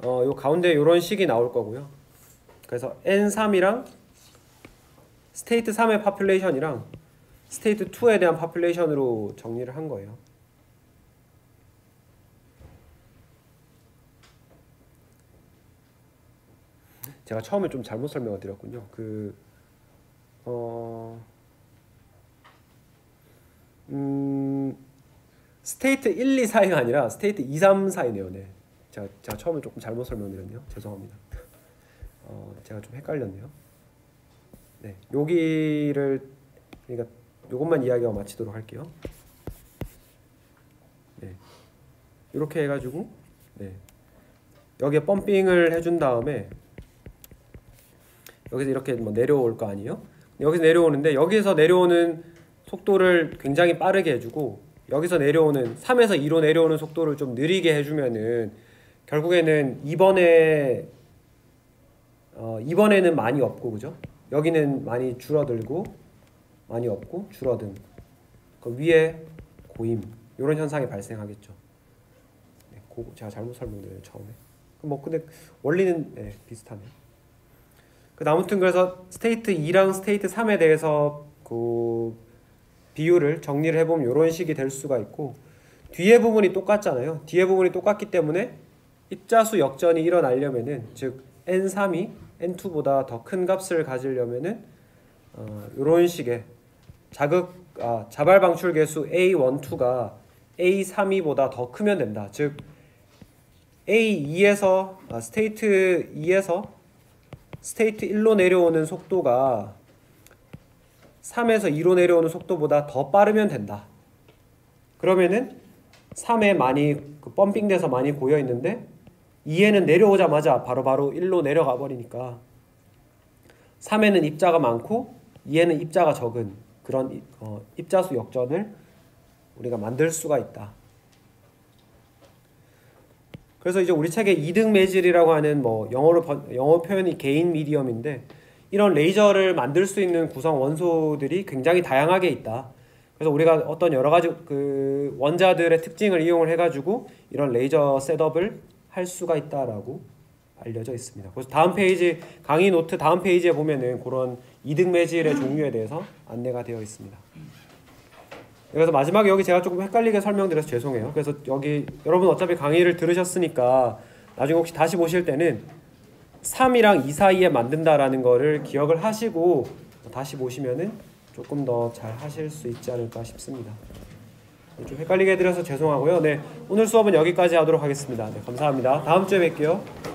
Speaker 1: 요 가운데 요런 식이 나올 거고요. 그래서 N3이랑 스테이트 3의 파퓰레이션이랑 스테이트 2에 대한 파퓰레이션으로 정리를 한 거예요. 제가 처음에 좀 잘못 설명을 드렸군요. 스테이트 1, 2, 4가 아니라 스테이트 2, 3, 4이네요. 네. 제가 처음에 조금 잘못 설명드렸네요. 죄송합니다. 제가 좀 헷갈렸네요. 네, 그러니까 요것만 이야기하고 마치도록 할게요. 네, 이렇게 해가지고 여기에 펌핑을 해준 다음에 여기서 이렇게 뭐 내려올 거 아니에요? 여기서 내려오는데 여기서 내려오는 속도를 굉장히 빠르게 해주고 여기서 내려오는 3에서 2로 내려오는 속도를 좀 느리게 해주면은 결국에는 이번에는 많이 없고 그죠? 여기는 많이 줄어들고 많이 없고 줄어든 그 위에 고임 이런 현상이 발생하겠죠. 네, 제가 잘못 설명드려요 처음에. 뭐 근데 원리는 네, 비슷하네. 아무튼 그래서 스테이트 2랑 스테이트 3에 대해서 그 비율을 정리를 해보면 이런 식이 될 수가 있고 뒤에 부분이 똑같잖아요. 뒤에 부분이 똑같기 때문에 입자수 역전이 일어나려면은 즉 N3이 N2보다 더 큰 값을 가지려면은 이런 식의 자발 방출 계수 A12가 A32보다 더 크면 된다. 즉 A2에서 스테이트 2에서 스테이트 1로 내려오는 속도가 3에서 2로 내려오는 속도보다 더 빠르면 된다. 그러면은 3에 많이 펌핑돼서 많이 고여 있는데 2에는 내려오자마자 바로바로 1로 내려가 버리니까 3에는 입자가 많고 2에는 입자가 적은 그런 입자수 역전을 우리가 만들 수가 있다. 그래서 이제 우리 책에 2등 매질이라고 하는 뭐 영어 표현이 개인 미디엄인데 이런 레이저를 만들 수 있는 구성 원소들이 굉장히 다양하게 있다. 그래서 우리가 어떤 여러 가지 그 원자들의 특징을 이용을 해가지고 이런 레이저 셋업을 할 수가 있다라고 알려져 있습니다. 그래서 다음 페이지 강의 노트 다음 페이지에 보면은 그런 2등 매질의 종류에 대해서 안내가 되어 있습니다. 그래서 마지막에 여기 제가 조금 헷갈리게 설명드려서 죄송해요. 그래서 여기 여러분 어차피 강의를 들으셨으니까 나중에 혹시 다시 보실 때는 3이랑 2 사이에 만든다라는 거를 기억을 하시고 다시 보시면은 조금 더 잘 하실 수 있지 않을까 싶습니다. 좀 헷갈리게 해드려서 죄송하고요. 네, 오늘 수업은 여기까지 하도록 하겠습니다. 네, 감사합니다. 다음 주에 뵐게요.